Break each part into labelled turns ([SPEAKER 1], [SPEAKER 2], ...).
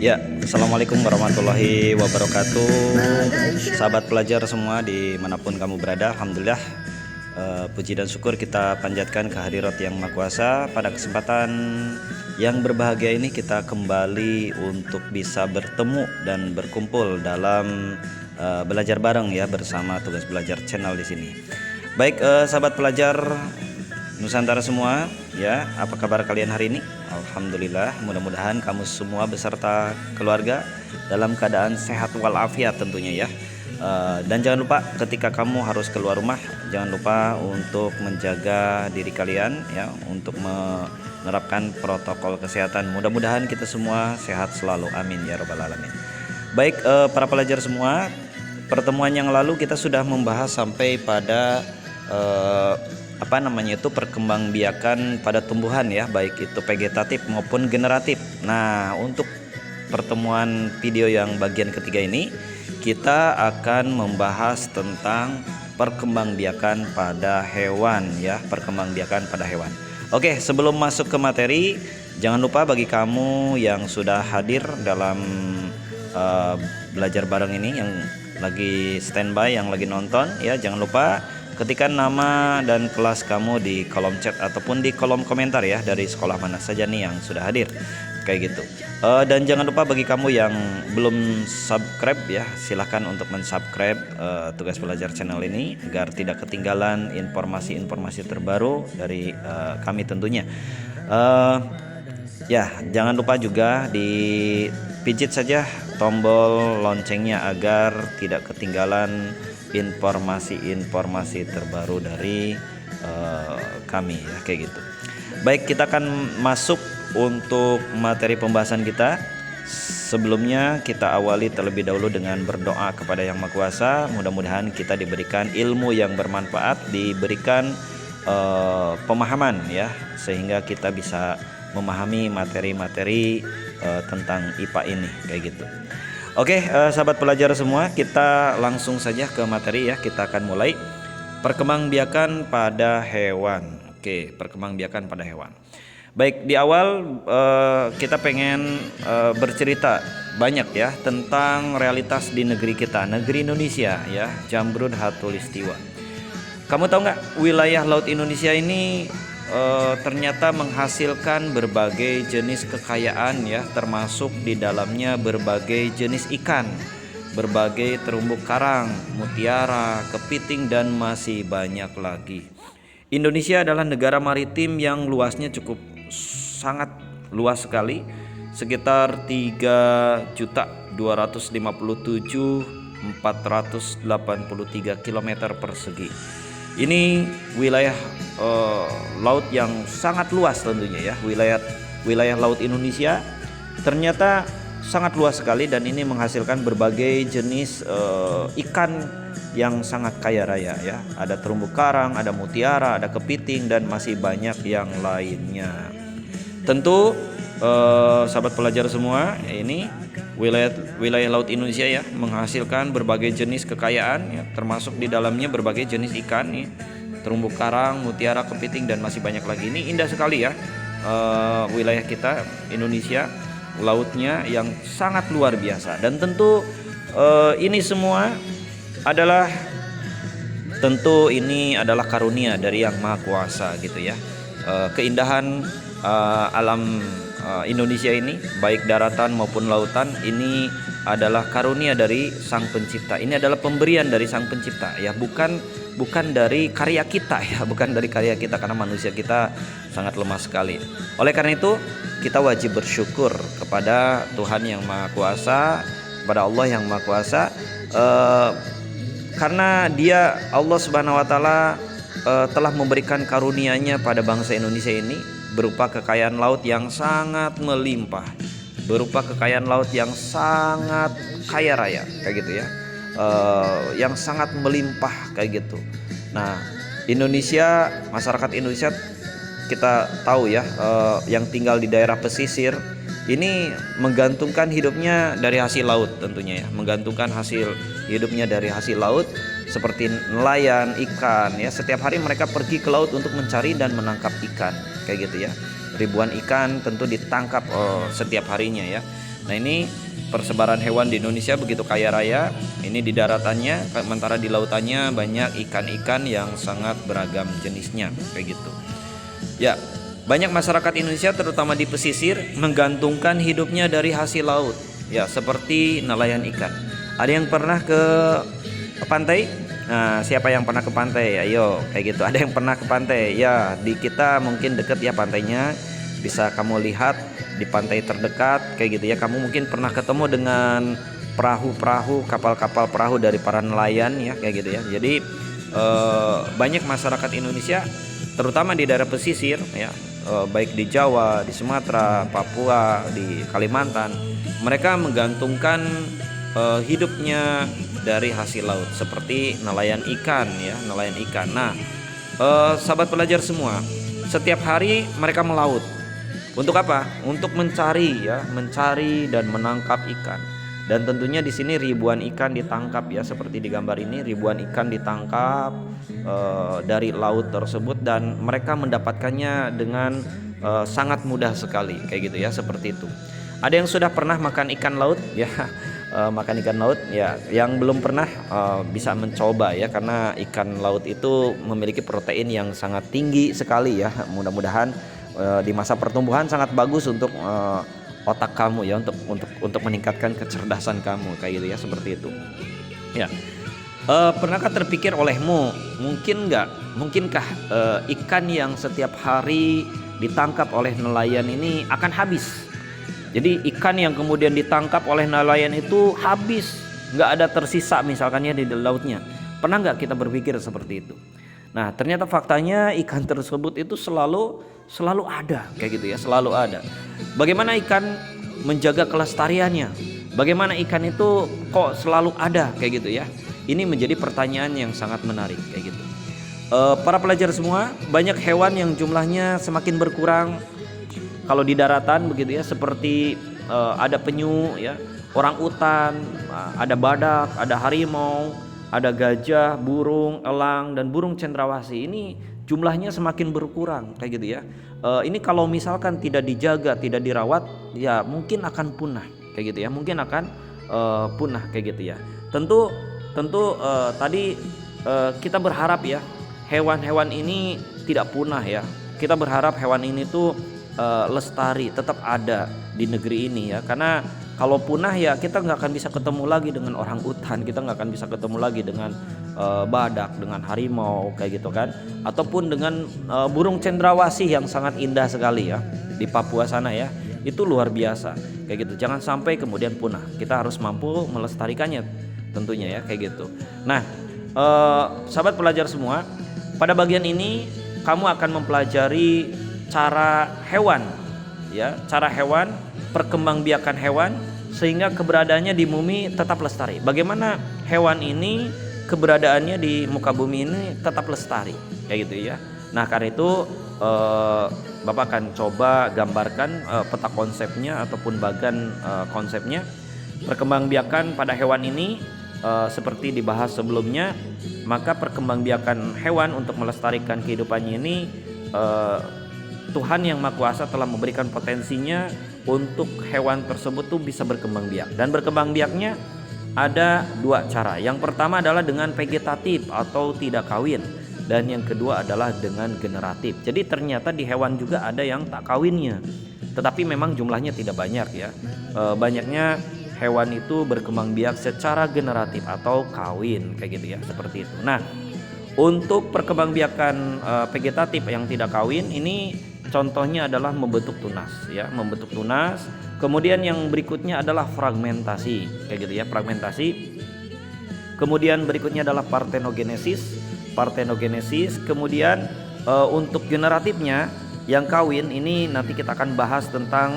[SPEAKER 1] Ya, assalamualaikum warahmatullahi wabarakatuh. Sahabat pelajar semua dimanapun kamu berada, alhamdulillah, puji dan syukur kita panjatkan kehadirat Yang Maha Kuasa. Pada kesempatan yang berbahagia ini kita kembali untuk bisa bertemu dan berkumpul dalam belajar bareng ya bersama Tugas Belajar Channel di sini. Baik, sahabat pelajar Nusantara semua, ya, apa kabar kalian hari ini? Alhamdulillah, mudah-mudahan kamu semua beserta keluarga dalam keadaan sehat walafiat tentunya ya. Dan jangan lupa ketika kamu harus keluar rumah, jangan lupa untuk menjaga diri kalian ya, untuk menerapkan protokol kesehatan. Mudah-mudahan kita semua sehat selalu, amin ya rabbal alamin. Baik, para pelajar semua, pertemuan yang lalu kita sudah membahas sampai pada perkembangbiakan pada tumbuhan ya, baik itu vegetatif maupun generatif. Nah, untuk pertemuan video yang bagian ketiga ini kita akan membahas tentang perkembangbiakan pada hewan ya, perkembangbiakan pada hewan. Oke, sebelum masuk ke materi, jangan lupa bagi kamu yang sudah hadir dalam belajar bareng ini, yang lagi standby, yang lagi nonton ya, jangan lupa ketikkan nama dan kelas kamu di kolom chat ataupun di kolom komentar ya, dari sekolah mana saja nih yang sudah hadir kayak gitu. Dan jangan lupa bagi kamu yang belum subscribe ya, silahkan untuk mensubscribe Tugas Belajar Channel ini agar tidak ketinggalan informasi-informasi terbaru dari kami tentunya. Ya, jangan lupa juga dipijit saja tombol loncengnya agar tidak ketinggalan informasi-informasi terbaru dari kami ya, kayak gitu. Baik, kita akan masuk untuk materi pembahasan kita. Sebelumnya kita awali terlebih dahulu dengan berdoa kepada Yang Maha Kuasa. Mudah-mudahan kita diberikan ilmu yang bermanfaat, diberikan pemahaman ya, sehingga kita bisa memahami materi-materi tentang IPA ini kayak gitu. Oke, sahabat pelajar semua, kita langsung saja ke materi ya. Kita akan mulai perkembangbiakan pada hewan. Oke, perkembangbiakan pada hewan. Baik, di awal kita pengen bercerita banyak ya tentang realitas di negeri kita, negeri Indonesia ya, Jamrud Khatulistiwa. Kamu tahu nggak, wilayah laut Indonesia ini ternyata menghasilkan berbagai jenis kekayaan ya, termasuk di dalamnya berbagai jenis ikan, berbagai terumbu karang, mutiara, kepiting, dan masih banyak lagi. Indonesia adalah negara maritim yang luasnya cukup sangat luas sekali, sekitar 3.257.483 km persegi. Ini wilayah laut yang sangat luas tentunya ya. Wilayah laut Indonesia ternyata sangat luas sekali, dan ini menghasilkan berbagai jenis ikan yang sangat kaya raya ya. Ada terumbu karang, ada mutiara, ada kepiting, dan masih banyak yang lainnya. Tentu sahabat pelajar semua, ini wilayah laut Indonesia ya menghasilkan berbagai jenis kekayaan ya, termasuk di dalamnya berbagai jenis ikan ya, terumbu karang, mutiara, kepiting, dan masih banyak lagi. Ini indah sekali ya, wilayah kita Indonesia, lautnya yang sangat luar biasa. Dan tentu ini semua adalah karunia dari Yang Maha Kuasa gitu ya. Keindahan alam Indonesia ini, baik daratan maupun lautan, ini adalah karunia dari Sang Pencipta. Ini adalah pemberian dari Sang Pencipta ya, bukan dari karya kita ya, bukan dari karya kita, karena manusia kita sangat lemah sekali. Oleh karena itu kita wajib bersyukur kepada Tuhan Yang Maha Kuasa, kepada Allah Yang Maha Kuasa, karena Dia, Allah Subhanahu wa taala, telah memberikan karunia-Nya pada bangsa Indonesia ini berupa kekayaan laut yang sangat melimpah, berupa kekayaan laut yang sangat kaya raya kayak gitu ya, yang sangat melimpah kayak gitu. Nah, Indonesia, masyarakat Indonesia kita tahu ya, yang tinggal di daerah pesisir ini menggantungkan hidupnya dari hasil laut tentunya ya, menggantungkan hasil hidupnya dari hasil laut, seperti nelayan ikan ya. Setiap hari mereka pergi ke laut untuk mencari dan menangkap ikan kayak gitu ya. Ribuan ikan tentu ditangkap setiap harinya ya. Nah, ini persebaran hewan di Indonesia begitu kaya raya. Ini di daratannya, sementara di lautannya banyak ikan-ikan yang sangat beragam jenisnya, kayak gitu. Ya, banyak masyarakat Indonesia terutama di pesisir menggantungkan hidupnya dari hasil laut. Ya, seperti nelayan ikan. Ada yang pernah ke pantai? Nah, siapa yang pernah ke pantai? Ayo, kayak gitu. Ada yang pernah ke pantai? Ya, di kita mungkin deket ya pantainya. Bisa kamu lihat di pantai terdekat, kayak gitu ya. Kamu mungkin pernah ketemu dengan perahu-perahu, kapal-kapal perahu dari para nelayan ya, kayak gitu ya. Jadi banyak masyarakat Indonesia, terutama di daerah pesisir ya, baik di Jawa, di Sumatera, Papua, di Kalimantan, mereka menggantungkan hidupnya dari hasil laut seperti nelayan ikan ya, nelayan ikan. Nah, sahabat pelajar semua, setiap hari mereka melaut. Untuk apa? Untuk mencari ya, mencari dan menangkap ikan. Dan tentunya di sini ribuan ikan ditangkap ya, seperti di gambar ini ribuan ikan ditangkap dari laut tersebut, dan mereka mendapatkannya dengan sangat mudah sekali, kayak gitu ya, seperti itu. Ada yang sudah pernah makan ikan laut ya? Makan ikan laut ya, yang belum pernah bisa mencoba ya, karena ikan laut itu memiliki protein yang sangat tinggi sekali ya. Mudah-mudahan di masa pertumbuhan sangat bagus untuk otak kamu ya, untuk meningkatkan kecerdasan kamu, kayak gitu ya, seperti itu ya. Pernahkah terpikir olehmu, mungkinkah ikan yang setiap hari ditangkap oleh nelayan ini akan habis? Jadi ikan yang kemudian ditangkap oleh nelayan itu habis, nggak ada tersisa misalkannya di lautnya. Pernah nggak kita berpikir seperti itu? Nah, ternyata faktanya ikan tersebut itu selalu ada, kayak gitu ya, selalu ada. Bagaimana ikan menjaga kelestariannya? Bagaimana ikan itu kok selalu ada, kayak gitu ya? Ini menjadi pertanyaan yang sangat menarik, kayak gitu. Para pelajar semua, banyak hewan yang jumlahnya semakin berkurang kalau di daratan begitu ya, seperti ada penyu ya, orang utan, ada badak, ada harimau, ada gajah, burung elang, dan burung cendrawasih. Ini jumlahnya semakin berkurang, kayak gitu ya. Ini kalau misalkan tidak dijaga, tidak dirawat, ya mungkin akan punah, kayak gitu ya. Mungkin akan punah, kayak gitu ya. Tentu tadi kita berharap ya hewan-hewan ini tidak punah ya. Kita berharap hewan ini tuh lestari, tetap ada di negeri ini ya. Karena kalau punah ya kita nggak akan bisa ketemu lagi dengan orang utan, kita nggak akan bisa ketemu lagi dengan badak, dengan harimau, kayak gitu kan, ataupun dengan burung cendrawasih yang sangat indah sekali ya di Papua sana ya. Itu luar biasa, kayak gitu. Jangan sampai kemudian punah. Kita harus mampu melestarikannya tentunya ya, kayak gitu. Nah, sahabat pelajar semua, pada bagian ini kamu akan mempelajari cara hewan ya, cara hewan, perkembangbiakan hewan sehingga keberadaannya di bumi tetap lestari. Bagaimana hewan ini keberadaannya di muka bumi ini tetap lestari, kayak gitu ya. Nah, karena itu Bapak akan coba gambarkan peta konsepnya ataupun bagan konsepnya perkembangbiakan pada hewan ini. Seperti dibahas sebelumnya, maka perkembangbiakan hewan untuk melestarikan kehidupannya ini Tuhan yang Maha Kuasa telah memberikan potensinya untuk hewan tersebut tuh bisa berkembang biak. Dan berkembang biaknya ada dua cara. Yang pertama adalah dengan vegetatif atau tidak kawin, dan yang kedua adalah dengan generatif. Jadi ternyata di hewan juga ada yang tak kawinnya, tetapi memang jumlahnya tidak banyak ya. Banyaknya hewan itu berkembang biak secara generatif atau kawin, kayak gitu ya, seperti itu. Nah, untuk perkembangbiakan vegetatif yang tidak kawin ini contohnya adalah membentuk tunas ya, membentuk tunas. Kemudian yang berikutnya adalah fragmentasi, kayak gitu ya, fragmentasi. Kemudian berikutnya adalah partenogenesis. Kemudian untuk generatifnya yang kawin ini nanti kita akan bahas tentang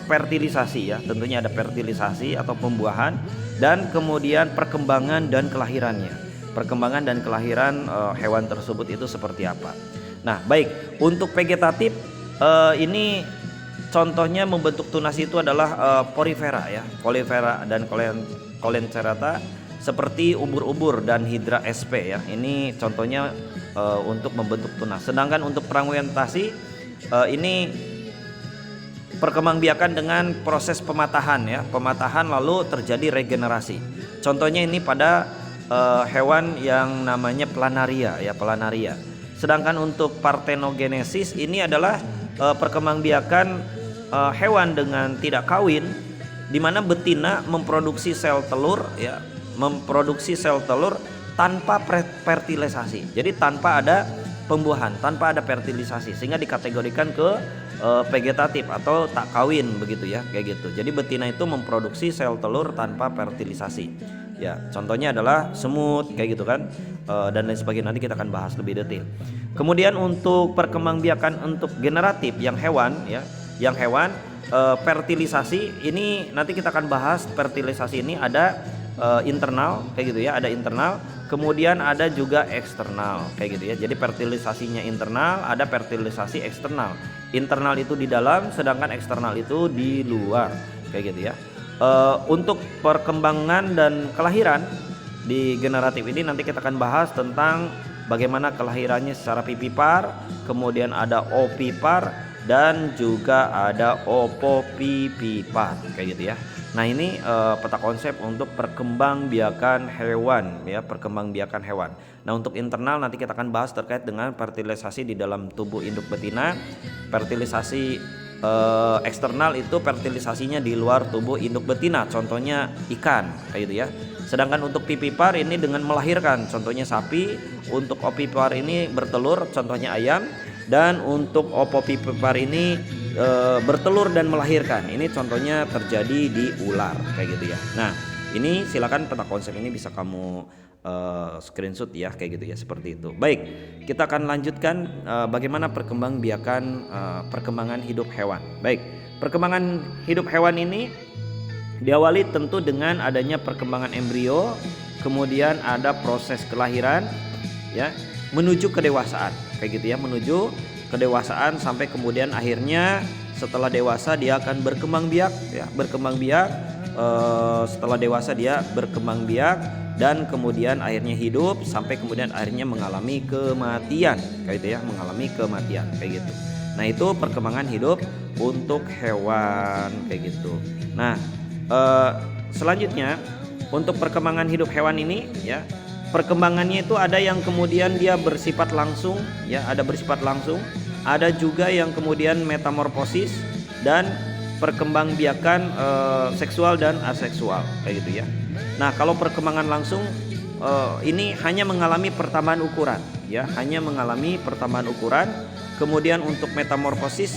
[SPEAKER 1] fertilisasi ya. Tentunya ada fertilisasi atau pembuahan, dan kemudian perkembangan dan kelahirannya. Perkembangan dan kelahiran hewan tersebut itu seperti apa. Nah, baik, untuk vegetatif ini contohnya membentuk tunas itu adalah porifera ya. Porifera dan coleocerata seperti ubur-ubur dan hidra sp ya. Ini contohnya untuk membentuk tunas. Sedangkan untuk fragmentasi ini perkembangbiakan dengan proses pematahan ya, pematahan lalu terjadi regenerasi. Contohnya ini pada hewan yang namanya planaria ya, planaria. Sedangkan untuk parthenogenesis ini adalah perkembangbiakan hewan dengan tidak kawin, di mana betina memproduksi sel telur ya, memproduksi sel telur tanpa fertilisasi. Jadi tanpa ada pembuahan, tanpa ada fertilisasi, sehingga dikategorikan ke vegetatif atau tak kawin begitu ya, kayak gitu. Jadi betina itu memproduksi sel telur tanpa fertilisasi. Ya, contohnya adalah semut kayak gitu kan, dan lain sebagainya. Nanti kita akan bahas lebih detail. Kemudian untuk perkembangbiakan untuk generatif yang hewan ya, yang hewan fertilisasi ini nanti kita akan bahas. Fertilisasi ini ada internal kayak gitu ya, ada internal, kemudian ada juga eksternal kayak gitu ya. Jadi fertilisasinya internal, ada fertilisasi eksternal. Internal itu di dalam, sedangkan eksternal itu di luar kayak gitu ya. Untuk perkembangan dan kelahiran di generatif ini nanti kita akan bahas tentang bagaimana kelahirannya secara pipipar, kemudian ada opipar dan juga ada opopipipar kayak gitu ya. Nah ini peta konsep untuk perkembangbiakan hewan ya, perkembangbiakan hewan. Nah untuk internal nanti kita akan bahas terkait dengan fertilisasi di dalam tubuh induk betina. Fertilisasi eksternal itu fertilisasinya di luar tubuh induk betina, contohnya ikan kayak gitu ya. Sedangkan untuk pipipar ini dengan melahirkan, contohnya sapi. Untuk opipar ini bertelur, contohnya ayam. Dan untuk opopipar ini bertelur dan melahirkan, ini contohnya terjadi di ular kayak gitu ya. Nah ini silakan peta konsep ini bisa kamu screenshot ya, kayak gitu ya, seperti itu. Baik, kita akan lanjutkan bagaimana perkembangan hidup hewan. Baik, perkembangan hidup hewan ini diawali tentu dengan adanya perkembangan embrio, kemudian ada proses kelahiran ya, menuju kedewasaan kayak gitu ya, menuju kedewasaan sampai kemudian akhirnya setelah dewasa dia akan berkembang biak ya, berkembang biak. Setelah dewasa dia berkembang biak dan kemudian akhirnya hidup sampai kemudian akhirnya mengalami kematian kayak gitu ya, mengalami kematian kayak gitu. Nah itu perkembangan hidup untuk hewan kayak gitu. Nah selanjutnya untuk perkembangan hidup hewan ini ya, perkembangannya itu ada yang kemudian dia bersifat langsung ya, ada bersifat langsung, ada juga yang kemudian metamorfosis dan perkembangbiakan seksual dan aseksual kayak gitu ya. Nah kalau perkembangan langsung ini hanya mengalami pertambahan ukuran ya, hanya mengalami pertambahan ukuran. Kemudian untuk metamorfosis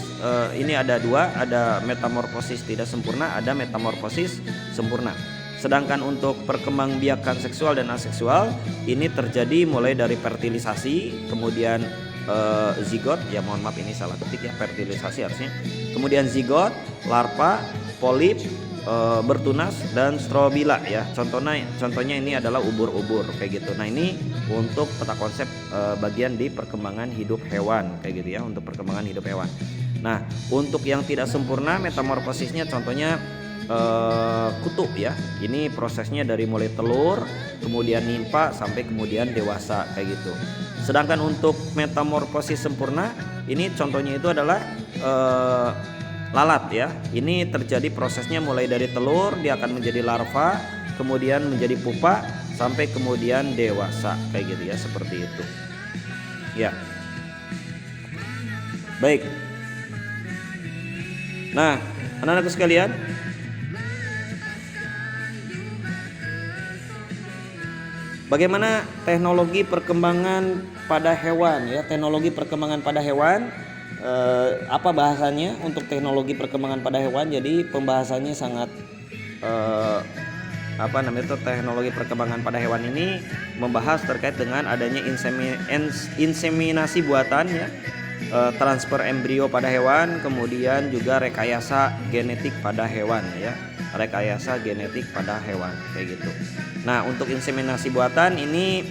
[SPEAKER 1] ini ada dua, ada metamorfosis tidak sempurna, ada metamorfosis sempurna. Sedangkan untuk perkembangbiakan seksual dan aseksual ini terjadi mulai dari fertilisasi, kemudian zigot ya, mohon maaf ini salah ketik ya, fertilisasi harusnya, kemudian zigot, larva, polip, bertunas dan strobila ya. Contohnya ini adalah ubur-ubur kayak gitu. Nah ini untuk peta konsep bagian di perkembangan hidup hewan kayak gitu ya, untuk perkembangan hidup hewan. Nah untuk yang tidak sempurna metamorfosisnya contohnya kutu ya, ini prosesnya dari mulai telur kemudian nimpa sampai kemudian dewasa kayak gitu. Sedangkan untuk metamorfosis sempurna ini contohnya itu adalah lalat ya, ini terjadi prosesnya mulai dari telur dia akan menjadi larva, kemudian menjadi pupa sampai kemudian dewasa kayak gitu ya, seperti itu ya. Baik, nah anak-anakku sekalian, bagaimana teknologi perkembangan pada hewan ya, teknologi perkembangan pada hewan, apa bahasannya untuk teknologi perkembangan pada hewan. Jadi pembahasannya sangat teknologi perkembangan pada hewan ini membahas terkait dengan adanya inseminasi buatan ya, transfer embrio pada hewan, kemudian juga rekayasa genetik pada hewan ya, rekayasa genetik pada hewan kayak gitu. Nah untuk inseminasi buatan ini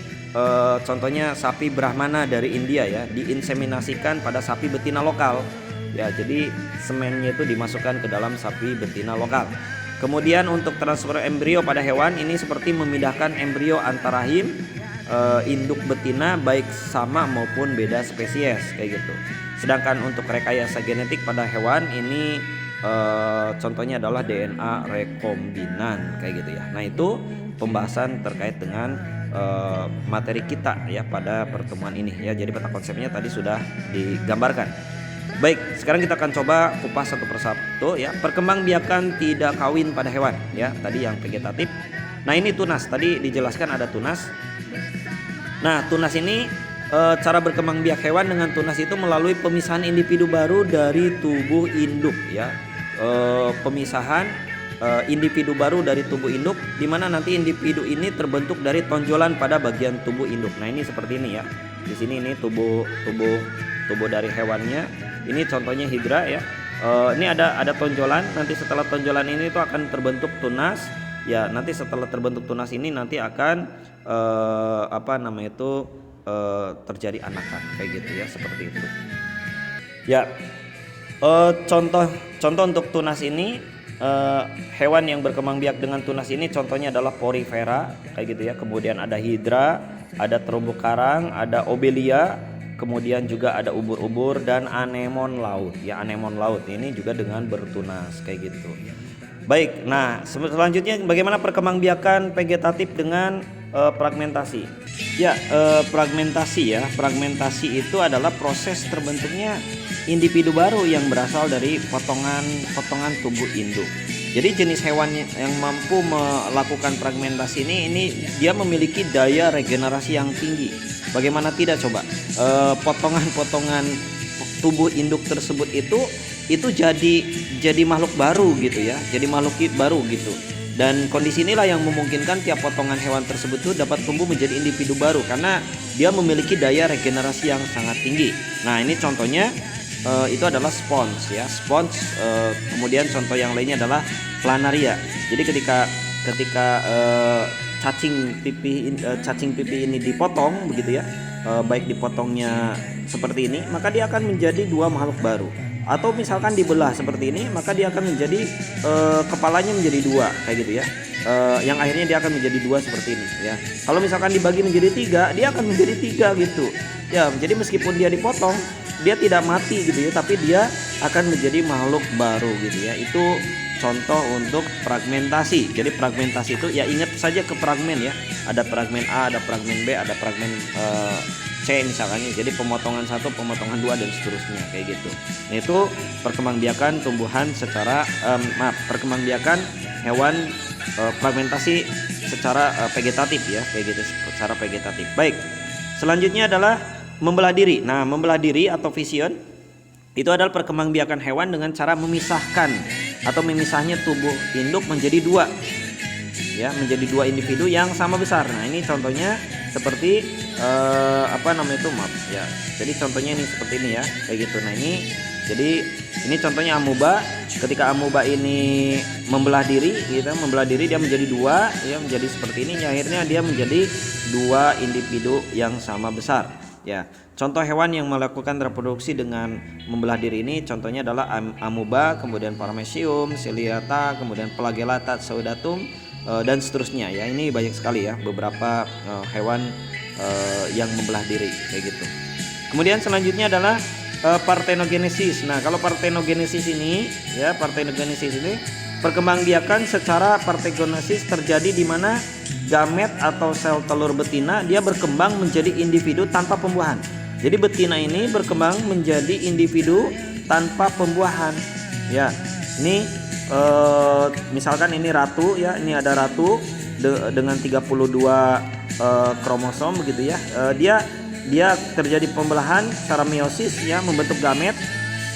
[SPEAKER 1] contohnya sapi Brahmana dari India ya, diinseminasikan pada sapi betina lokal ya, jadi semennya itu dimasukkan ke dalam sapi betina lokal. Kemudian untuk transfer embrio pada hewan ini seperti memindahkan embrio antar rahim induk betina baik sama maupun beda spesies kayak gitu. Sedangkan untuk rekayasa genetik pada hewan ini contohnya adalah DNA rekombinan kayak gitu ya. Nah, itu pembahasan terkait dengan materi kita ya pada pertemuan ini ya. Jadi peta konsepnya tadi sudah digambarkan. Baik, sekarang kita akan coba kupas satu persatu ya. Perkembangbiakan tidak kawin pada hewan ya. Tadi yang vegetatif. Nah, ini tunas. Tadi dijelaskan ada tunas. Nah, tunas ini cara berkembang biak hewan dengan tunas itu melalui pemisahan individu baru dari tubuh induk ya. Pemisahan individu baru dari tubuh induk, di mana nanti individu ini terbentuk dari tonjolan pada bagian tubuh induk. Nah, ini seperti ini ya. Di sini ini tubuh dari hewannya. Ini contohnya hidra ya. Ini ada tonjolan. Nanti setelah tonjolan ini itu akan terbentuk tunas. Ya, nanti setelah terbentuk tunas ini nanti akan terjadi anakan kayak gitu ya, seperti itu. Ya, contoh untuk tunas ini, hewan yang berkembang biak dengan tunas ini contohnya adalah porifera kayak gitu ya. Kemudian ada hidra, ada terumbu karang, ada obelia, kemudian juga ada ubur-ubur dan anemon laut ya. Anemon laut ini juga dengan bertunas kayak gitu. Baik, nah selanjutnya bagaimana perkembangbiakan vegetatif dengan fragmentasi. Ya, fragmentasi ya. Fragmentasi itu adalah proses terbentuknya individu baru yang berasal dari potongan tubuh induk. Jadi jenis hewan yang mampu melakukan fragmentasi ini dia memiliki daya regenerasi yang tinggi. Bagaimana tidak coba? Potongan-potongan tubuh induk tersebut itu jadi makhluk baru gitu ya. Jadi makhluk baru gitu. Dan kondisi inilah yang memungkinkan tiap potongan hewan tersebut itu dapat tumbuh menjadi individu baru karena dia memiliki daya regenerasi yang sangat tinggi. Nah, ini contohnya itu adalah spons ya. Spons, kemudian contoh yang lainnya adalah planaria. Jadi ketika cacing pipi ini dipotong begitu ya, baik dipotongnya seperti ini, maka dia akan menjadi dua makhluk baru. Atau misalkan dibelah seperti ini, maka dia akan menjadi kepalanya menjadi dua kayak gitu ya. Yang akhirnya dia akan menjadi dua seperti ini ya. Kalau misalkan dibagi menjadi tiga, dia akan menjadi tiga gitu ya. Jadi meskipun dia dipotong, dia tidak mati gitu ya, tapi dia akan menjadi makhluk baru gitu ya. Itu contoh untuk fragmentasi. Jadi fragmentasi itu ya, ingat saja ke fragmen ya. Ada fragmen A, ada fragmen B, ada fragmen C misalkan. Jadi pemotongan 1, pemotongan 2 dan seterusnya kayak gitu. Nah, itu perkembangbiakan tumbuhan secara perkembangbiakan hewan fragmentasi secara vegetatif ya, kayak gitu, secara vegetatif. Baik. Selanjutnya adalah membelah diri. Nah, membelah diri atau fission itu adalah perkembangbiakan hewan dengan cara memisahkan atau memisahnya tubuh induk menjadi dua ya, menjadi dua individu yang sama besar. Nah, ini contohnya seperti ya. Jadi contohnya ini seperti ini ya, kayak gitu. Nah, ini contohnya amuba. Ketika amuba ini membelah diri dia menjadi dua ya, menjadi seperti ini. Akhirnya dia menjadi dua individu yang sama besar ya. Contoh hewan yang melakukan reproduksi dengan membelah diri ini contohnya adalah amuba, kemudian paramecium, ciliata, kemudian flagellata, saudatum dan seterusnya ya. Ini banyak sekali ya beberapa hewan yang membelah diri kayak gitu. Kemudian selanjutnya adalah parthenogenesis. Nah, kalau parthenogenesis ini perkembangbiakan secara parthenogenesis terjadi di mana gamet atau sel telur betina dia berkembang menjadi individu tanpa pembuahan. Jadi betina ini berkembang menjadi individu tanpa pembuahan. Ya, ini misalkan ini ratu ya, ini ada ratu dengan 32 kromosom begitu ya. Dia terjadi pembelahan secara meiosis ya, membentuk gamet.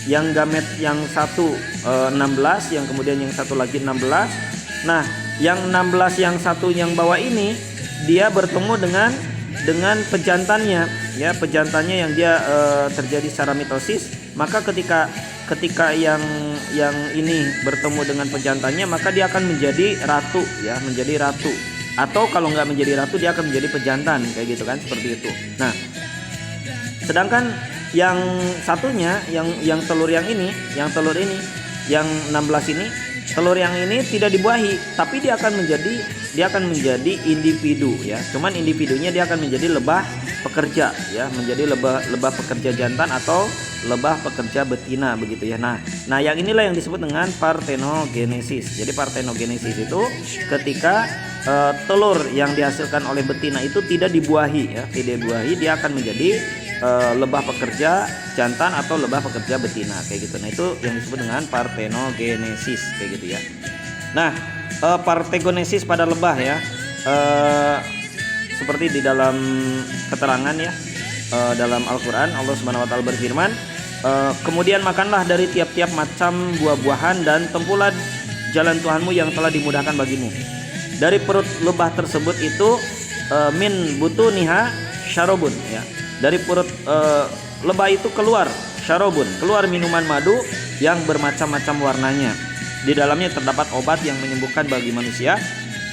[SPEAKER 1] Yang gamet yang satu 16, yang kemudian yang satu lagi 16. Nah, yang 16 yang satu yang bawah ini dia bertemu dengan pejantannya ya, pejantannya yang dia terjadi secara mitosis. Maka ketika yang ini bertemu dengan pejantannya, maka dia akan menjadi ratu ya, menjadi ratu. Atau kalau nggak menjadi ratu, dia akan menjadi pejantan kayak gitu kan, seperti itu. Nah, sedangkan yang satunya yang telur yang 16 ini, telur yang ini tidak dibuahi, tapi dia akan menjadi individu ya. Cuman individunya dia akan menjadi lebah pekerja ya, menjadi lebah pekerja jantan atau lebah pekerja betina begitu ya. Nah yang inilah yang disebut dengan partenogenesis. Jadi partenogenesis itu ketika telur yang dihasilkan oleh betina itu tidak dibuahi ya, tidak dibuahi, dia akan menjadi lebah pekerja jantan atau lebah pekerja betina kayak gitu. Nah itu yang disebut dengan partenogenesis kayak gitu ya. Nah partegonesis pada lebah ya, seperti di dalam keterangan ya, dalam Al-Quran Allah Subhanahu Wa Taala berfirman, kemudian makanlah dari tiap-tiap macam buah-buahan dan tempuhlah jalan Tuhanmu yang telah dimudahkan bagimu. Dari perut lebah tersebut itu min butuniha syarobun ya, dari perut lebah itu keluar syarobun, keluar minuman madu yang bermacam-macam warnanya. Di dalamnya terdapat obat yang menyembuhkan bagi manusia.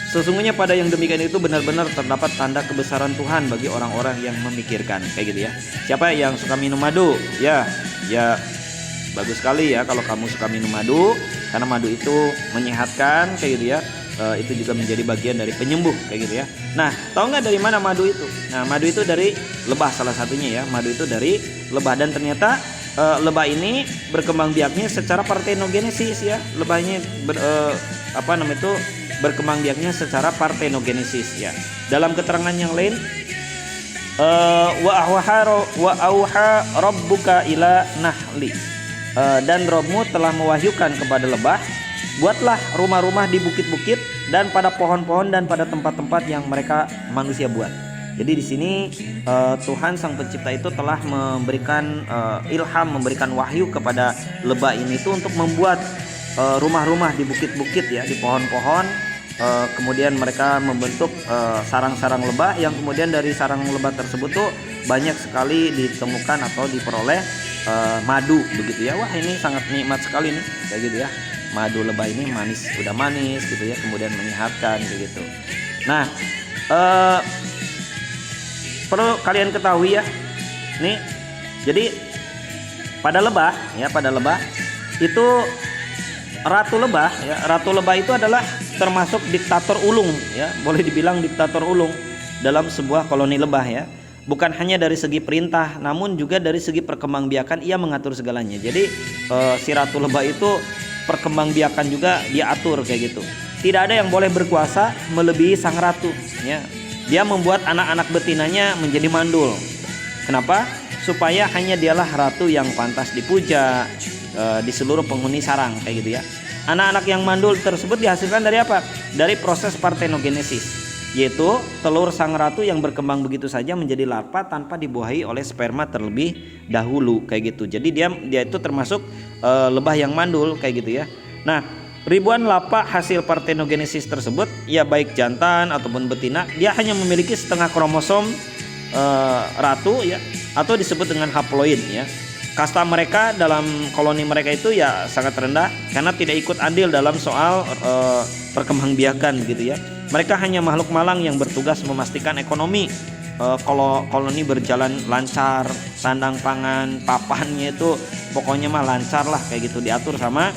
[SPEAKER 1] Sesungguhnya pada yang demikian itu benar-benar terdapat tanda kebesaran Tuhan bagi orang-orang yang memikirkan kayak gitu ya. Siapa yang suka minum madu? Ya bagus sekali ya kalau kamu suka minum madu, karena madu itu menyehatkan kayak gitu ya. Itu juga menjadi bagian dari penyembuh kayak gitu ya. Nah, tahu nggak dari mana madu itu? Nah, madu itu dari lebah salah satunya ya. Madu itu dari lebah, dan ternyata lebah ini berkembang biaknya secara partenogenesis ya. Lebahnya berkembang biaknya secara partenogenesis ya. Dalam keterangan yang lain, wa auha rabbuka ila nahli, dan Robmu telah mewahyukan kepada lebah, buatlah rumah-rumah di bukit-bukit dan pada pohon-pohon dan pada tempat-tempat yang mereka manusia buat. Jadi di sini Tuhan Sang Pencipta itu telah memberikan ilham, memberikan wahyu kepada lebah ini itu untuk membuat rumah-rumah di bukit-bukit ya, di pohon-pohon. Kemudian mereka membentuk sarang-sarang lebah, yang kemudian dari sarang lebah tersebut tuh banyak sekali ditemukan atau diperoleh madu begitu ya. Wah, ini sangat nikmat sekali nih kayak gitu ya. Madu lebah ini manis, udah manis gitu ya, kemudian menyehatkan begitu. Nah, perlu kalian ketahui ya, nih, jadi pada lebah itu ratu lebah ya, ratu lebah itu adalah termasuk diktator ulung ya, boleh dibilang diktator ulung dalam sebuah koloni lebah ya. Bukan hanya dari segi perintah, namun juga dari segi perkembangbiakan ia mengatur segalanya. Jadi si ratu lebah itu perkembangbiakan juga dia atur kayak gitu. Tidak ada yang boleh berkuasa melebihi sang ratu ya. Dia membuat anak-anak betinanya menjadi mandul. Kenapa? Supaya hanya dialah ratu yang pantas dipuja di seluruh penghuni sarang kayak gitu ya. Anak-anak yang mandul tersebut dihasilkan dari apa? Dari proses partenogenesis, yaitu telur sang ratu yang berkembang begitu saja menjadi larva tanpa dibuahi oleh sperma terlebih dahulu kayak gitu. Jadi dia itu termasuk lebah yang mandul kayak gitu ya. Nah, ribuan larva hasil partenogenesis tersebut ya, baik jantan ataupun betina, dia hanya memiliki setengah kromosom ratu ya, atau disebut dengan haploid ya. Kasta mereka dalam koloni mereka itu ya sangat rendah karena tidak ikut andil dalam soal perkembangbiakan gitu ya. Mereka hanya makhluk malang yang bertugas memastikan ekonomi koloni berjalan lancar, sandang pangan, papannya itu pokoknya mah lancar lah kayak gitu, diatur sama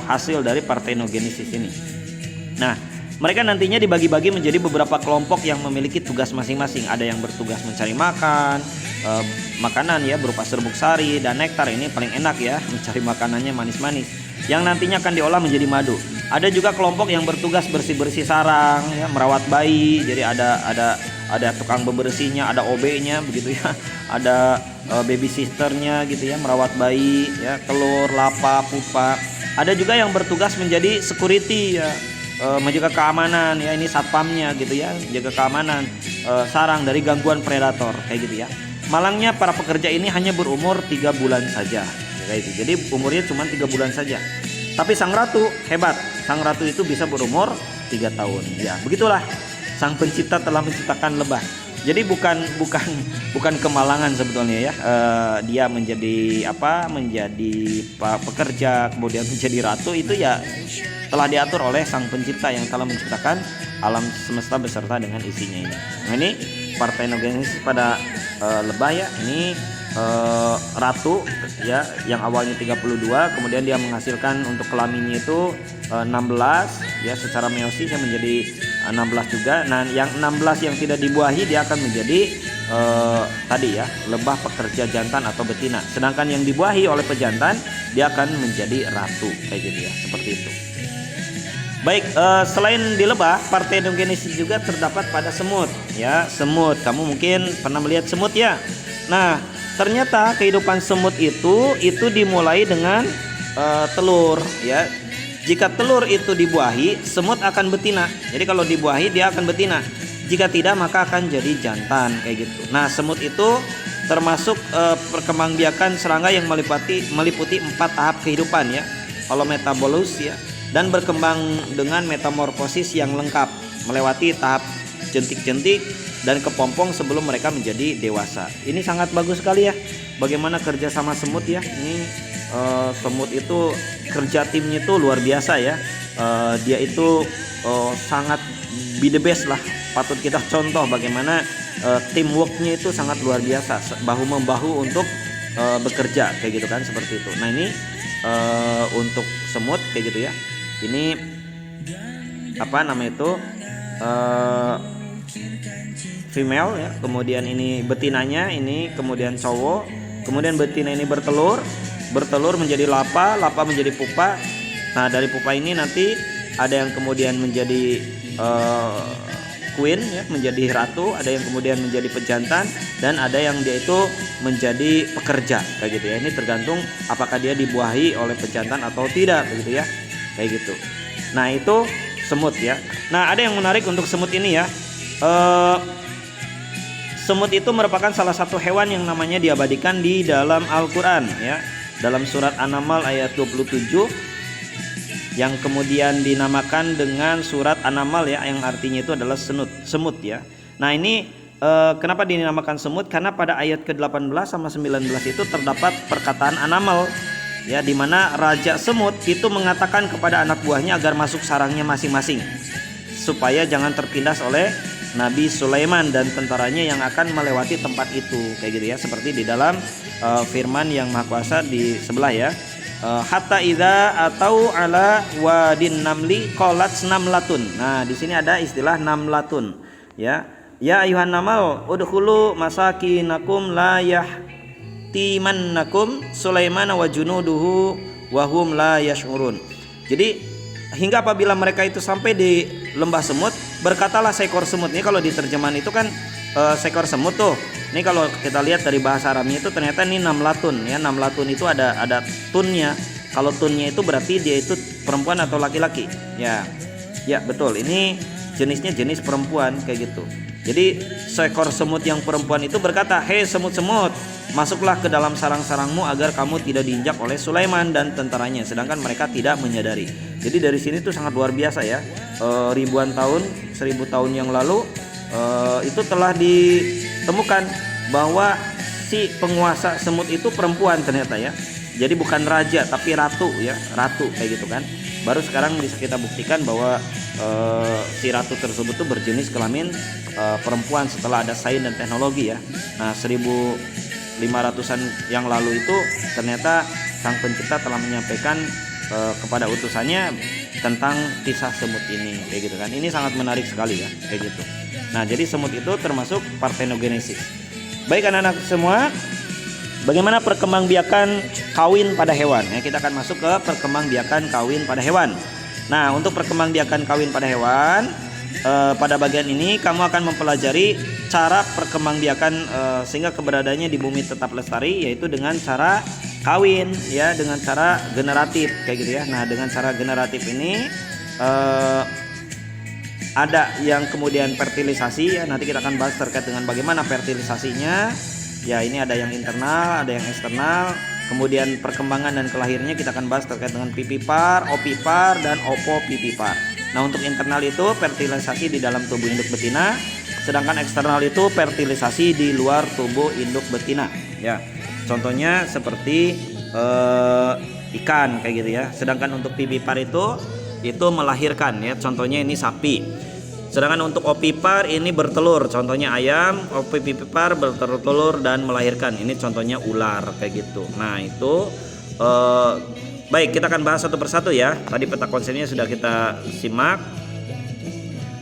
[SPEAKER 1] hasil dari partenogenesis ini. Nah, mereka nantinya dibagi-bagi menjadi beberapa kelompok yang memiliki tugas masing-masing. Ada yang bertugas mencari makanan ya, berupa serbuk sari dan nektar. Ini paling enak ya, mencari makanannya manis-manis yang nantinya akan diolah menjadi madu. Ada juga kelompok yang bertugas bersih-bersih sarang ya, merawat bayi. Jadi ada tukang bebersihnya, ada OB-nya begitu ya. Ada babysisternya gitu ya, merawat bayi ya, telur, lapa, pupa. Ada juga yang bertugas menjadi security ya, menjaga keamanan ya, ini satpamnya gitu ya, jaga keamanan sarang dari gangguan predator kayak gitu ya. Malangnya para pekerja ini hanya berumur 3 bulan saja kayak gitu. Jadi umurnya cuma 3 bulan saja. Tapi sang ratu hebat, sang ratu itu bisa berumur 3 tahun ya. Begitulah Sang Pencipta telah menciptakan lebah. Jadi bukan kemalangan sebetulnya ya. Dia menjadi pekerja kemudian menjadi ratu, itu ya telah diatur oleh Sang Pencipta yang telah menciptakan alam semesta beserta dengan isinya ini. Nah, ini partenogenesis pada lebah ya. Ini ratu ya, yang awalnya 32 kemudian dia menghasilkan untuk kelaminnya itu 16 ya, secara meiosis yang menjadi 16 juga. Nah, yang 16 yang tidak dibuahi dia akan menjadi tadi ya, lebah pekerja jantan atau betina. Sedangkan yang dibuahi oleh pejantan dia akan menjadi ratu kayak gitu ya, seperti itu. Baik, selain di lebah, partenogenesis juga terdapat pada semut ya. Semut, kamu mungkin pernah melihat semut ya. Nah, ternyata kehidupan semut itu dimulai dengan telur ya. Jika telur itu dibuahi, semut akan betina. Jadi kalau dibuahi dia akan betina. Jika tidak maka akan jadi jantan kayak gitu. Nah, semut itu termasuk perkembangbiakan serangga yang meliputi 4 tahap kehidupan ya. Holometabolus ya, dan berkembang dengan metamorfosis yang lengkap, melewati tahap jentik-jentik dan kepompong sebelum mereka menjadi dewasa. Ini sangat bagus sekali ya, bagaimana kerja sama semut ya. Ini semut itu kerja timnya itu luar biasa ya. Dia itu sangat be the best lah, patut kita contoh bagaimana teamworknya itu sangat luar biasa, bahu membahu untuk bekerja kayak gitu kan, seperti itu. Nah ini untuk semut kayak gitu ya. Ini apa namanya itu female ya, kemudian ini betinanya, ini kemudian cowok, kemudian betina ini bertelur menjadi lapa menjadi pupa. Nah dari pupa ini nanti ada yang kemudian menjadi queen ya, menjadi ratu, ada yang kemudian menjadi pejantan, dan ada yang dia itu menjadi pekerja kayak gitu ya. Ini tergantung apakah dia dibuahi oleh pejantan atau tidak begitu ya, kayak gitu. Nah itu semut ya. Nah ada yang menarik untuk semut ini ya. Semut itu merupakan salah satu hewan yang namanya diabadikan di dalam Al-Quran ya. Dalam surat An-Naml ayat 27 yang kemudian dinamakan dengan surat An-Naml ya, yang artinya itu adalah semut ya. Nah ini kenapa dinamakan semut? Karena pada ayat ke-18 sama 19 itu terdapat perkataan An-Naml ya, di mana raja semut itu mengatakan kepada anak buahnya agar masuk sarangnya masing-masing supaya jangan tertindas oleh Nabi Sulaiman dan tentaranya yang akan melewati tempat itu kayak gitu ya, seperti di dalam firman yang Maha Kuasa di sebelah ya. Hatta idza atau ala wadin namli qalat namlatun. Nah, di sini ada istilah namlatun ya. Ya ayuhan namal udkhulu masakinakum la yahtimannakum Sulaiman wa junuduhu wa hum la yash'urun. Jadi hingga apabila mereka itu sampai di lembah semut, berkatalah seekor semut. Ini kalau diterjemahan itu kan seekor semut tuh. Ini kalau kita lihat dari bahasa Arabnya itu ternyata ini namlatun ya. Namlatun itu ada tunnya. Kalau tunnya itu berarti dia itu perempuan atau laki-laki. Ya. Ya, betul. Ini jenisnya jenis perempuan kayak gitu. Jadi seekor semut yang perempuan itu berkata, "Hei semut-semut, masuklah ke dalam sarang-sarangmu agar kamu tidak diinjak oleh Sulaiman dan tentaranya." Sedangkan mereka tidak menyadari. Jadi dari sini tuh sangat luar biasa ya. Ribuan tahun, 1000 tahun yang lalu itu telah ditemukan bahwa si penguasa semut itu perempuan ternyata ya. Jadi bukan raja tapi ratu ya, ratu kayak gitu kan. Baru sekarang bisa kita buktikan bahwa si ratu tersebut tuh berjenis kelamin perempuan setelah ada sains dan teknologi ya. Nah 1500-an yang lalu itu ternyata sang pencipta telah menyampaikan kepada utusannya tentang kisah semut ini kayak gitu kan. Ini sangat menarik sekali ya kayak gitu. Nah jadi semut itu termasuk partenogenesis. Baik anak-anak semua, bagaimana perkembangbiakan kawin pada hewan ya, kita akan masuk ke perkembangbiakan kawin pada hewan. Nah untuk perkembangbiakan kawin pada hewan, pada bagian ini kamu akan mempelajari cara perkembangbiakan sehingga keberadaannya di bumi tetap lestari, yaitu dengan cara kawin ya, dengan cara generatif kayak gitu ya. Nah dengan cara generatif ini ada yang kemudian fertilisasi ya, nanti kita akan bahas terkait dengan bagaimana fertilisasinya ya. Ini ada yang internal, ada yang eksternal. Kemudian perkembangan dan kelahirnya kita akan bahas terkait dengan pipipar, opipar, dan opopipipar. Nah untuk internal itu fertilisasi di dalam tubuh induk betina, sedangkan eksternal itu fertilisasi di luar tubuh induk betina ya. Contohnya seperti ikan kayak gitu ya. Sedangkan untuk pipipar itu melahirkan ya. Contohnya ini sapi. Sedangkan untuk opipar ini bertelur. Contohnya ayam. Opipipar bertelur dan melahirkan. Ini contohnya ular kayak gitu. Nah itu baik, kita akan bahas satu persatu ya. Tadi peta konsepnya sudah kita simak.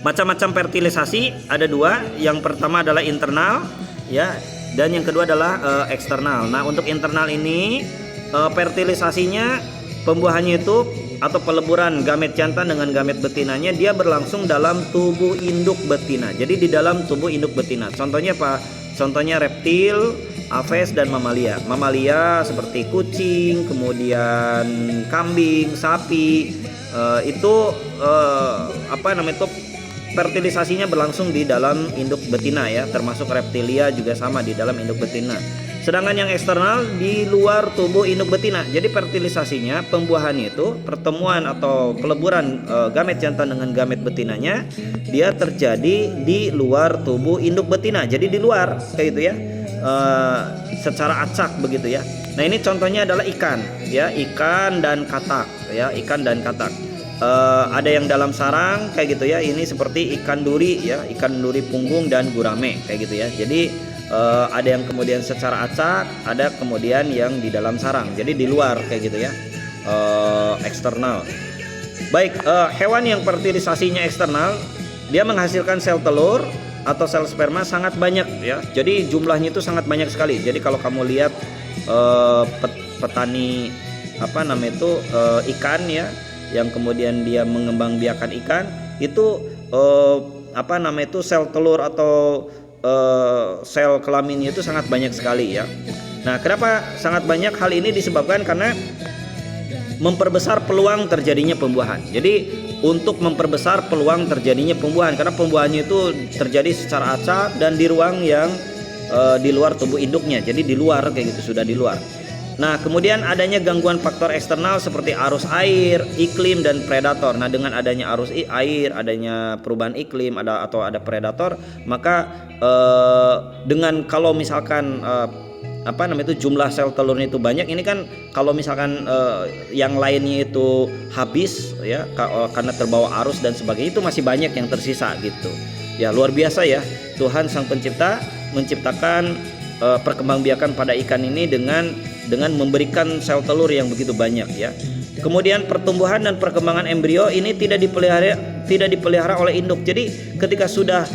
[SPEAKER 1] Macam-macam fertilisasi ada dua. Yang pertama adalah internal. ya. Dan yang kedua adalah eksternal. Nah, untuk internal ini fertilisasinya, pembuahannya itu atau peleburan gamet jantan dengan gamet betinanya dia berlangsung dalam tubuh induk betina. Jadi di dalam tubuh induk betina. Contohnya apa? Contohnya reptil, aves dan mamalia. Mamalia seperti kucing, kemudian kambing, sapi, itu fertilisasinya berlangsung di dalam induk betina ya, termasuk reptilia juga sama di dalam induk betina. Sedangkan yang eksternal di luar tubuh induk betina. Jadi fertilisasinya, pembuahannya itu, pertemuan atau peleburan gamet jantan dengan gamet betinanya dia terjadi di luar tubuh induk betina. Jadi di luar kayak gitu ya. Secara acak begitu ya. Nah, ini contohnya adalah ikan ya, ikan dan katak ya, ikan dan katak. Ada yang dalam sarang kayak gitu ya. Ini seperti ikan duri ya, ikan duri punggung dan gurame kayak gitu ya. Jadi ada yang kemudian secara acak, ada kemudian yang di dalam sarang. Jadi di luar kayak gitu ya, eksternal. Baik, hewan yang fertilisasinya eksternal dia menghasilkan sel telur atau sel sperma sangat banyak ya. Jadi jumlahnya itu sangat banyak sekali. Jadi kalau kamu lihat petani ikan ya, yang kemudian dia mengembangbiakan ikan itu sel telur atau sel kelaminnya itu sangat banyak sekali ya. Nah, kenapa sangat banyak? Hal ini disebabkan karena memperbesar peluang terjadinya pembuahan. Jadi untuk memperbesar peluang terjadinya pembuahan, karena pembuahannya itu terjadi secara acak dan di ruang yang di luar tubuh induknya. Jadi di luar kayak gitu, sudah di luar. Nah, kemudian adanya gangguan faktor eksternal seperti arus air, iklim dan predator. Nah, dengan adanya arus air, adanya perubahan iklim, ada predator, maka dengan kalau misalkan jumlah sel telurnya itu banyak, ini kan kalau misalkan yang lainnya itu habis ya karena terbawa arus dan sebagainya, itu masih banyak yang tersisa gitu. Ya, luar biasa ya, Tuhan Sang Pencipta menciptakan perkembangbiakan pada ikan ini dengan memberikan sel telur yang begitu banyak ya. Kemudian pertumbuhan dan perkembangan embrio ini tidak dipelihara oleh induk. Jadi ketika sudah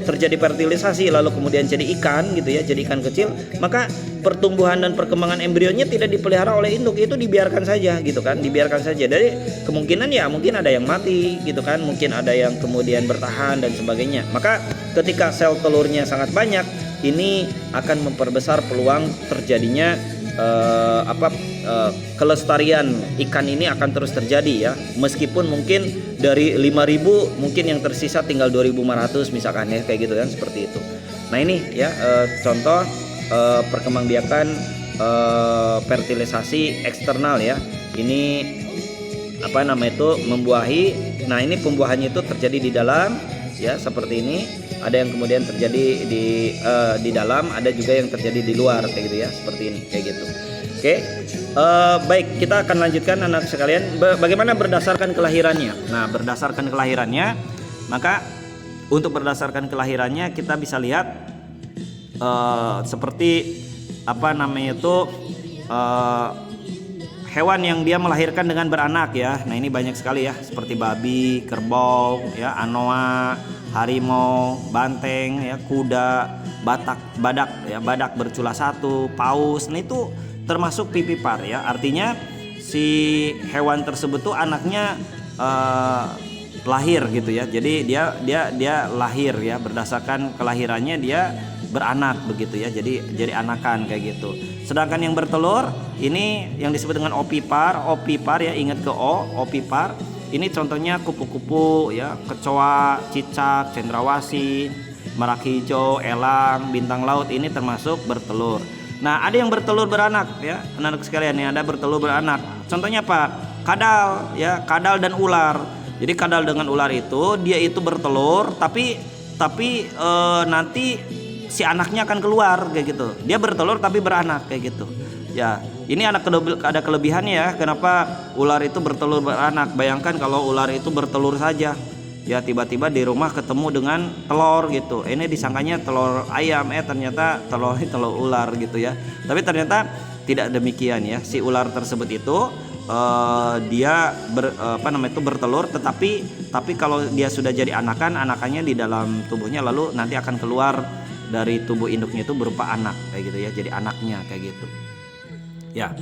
[SPEAKER 1] terjadi fertilisasi lalu kemudian jadi ikan gitu ya, jadi ikan kecil, maka pertumbuhan dan perkembangan embrionya tidak dipelihara oleh induk, itu dibiarkan saja gitu kan, dibiarkan saja. Dari kemungkinan ya mungkin ada yang mati gitu kan, mungkin ada yang kemudian bertahan dan sebagainya. Maka ketika sel telurnya sangat banyak, ini akan memperbesar peluang terjadinya kelestarian ikan ini akan terus terjadi ya. Meskipun mungkin dari 5.000 mungkin yang tersisa tinggal 2.500 misalkan ya, kayak gitu kan, seperti itu. Nah, ini ya contoh perkembangbiakan fertilisasi eksternal ya. Ini membuahi. Nah, ini pembuahannya itu terjadi di dalam ya, seperti ini. Ada yang kemudian terjadi di dalam, ada juga yang terjadi di luar kayak gitu ya, seperti ini kayak gitu. Oke, baik, kita akan lanjutkan anak sekalian. Bagaimana berdasarkan kelahirannya? Nah, berdasarkan kelahirannya, maka untuk berdasarkan kelahirannya kita bisa lihat seperti hewan yang dia melahirkan dengan beranak ya. Nah, ini banyak sekali ya, seperti babi, kerbau, ya, anoa, harimau, banteng, ya, kuda, badak bercula satu, paus. Nah, itu termasuk pipipar ya. Artinya si hewan tersebut tuh anaknya lahir gitu ya. Jadi dia lahir ya, berdasarkan kelahirannya dia beranak begitu ya. Jadi anakan kayak gitu. Sedangkan yang bertelur ini yang disebut dengan opipar ya, ingat ke opipar. Ini contohnya kupu-kupu ya, kecoa, cicak, cendrawasih, merak hijau, elang, bintang laut, ini termasuk bertelur. Nah, ada yang bertelur beranak ya, anak-anak sekalian ya, ada bertelur beranak. Contohnya apa? Kadal ya, kadal dan ular. Jadi kadal dengan ular itu dia itu bertelur, tapi nanti si anaknya akan keluar kayak gitu. Dia bertelur tapi beranak kayak gitu. Ya, ini ada kelebihannya ya. Kenapa ular itu bertelur beranak? Bayangkan kalau ular itu bertelur saja, ya tiba-tiba di rumah ketemu dengan telur gitu. Ini disangkanya telur ayam, ternyata telur ular gitu ya. Tapi ternyata tidak demikian ya. Si ular tersebut itu dia bertelur, tapi kalau dia sudah jadi anakannya di dalam tubuhnya, lalu nanti akan keluar dari tubuh induknya itu berupa anak kayak gitu ya, jadi anaknya kayak gitu ya.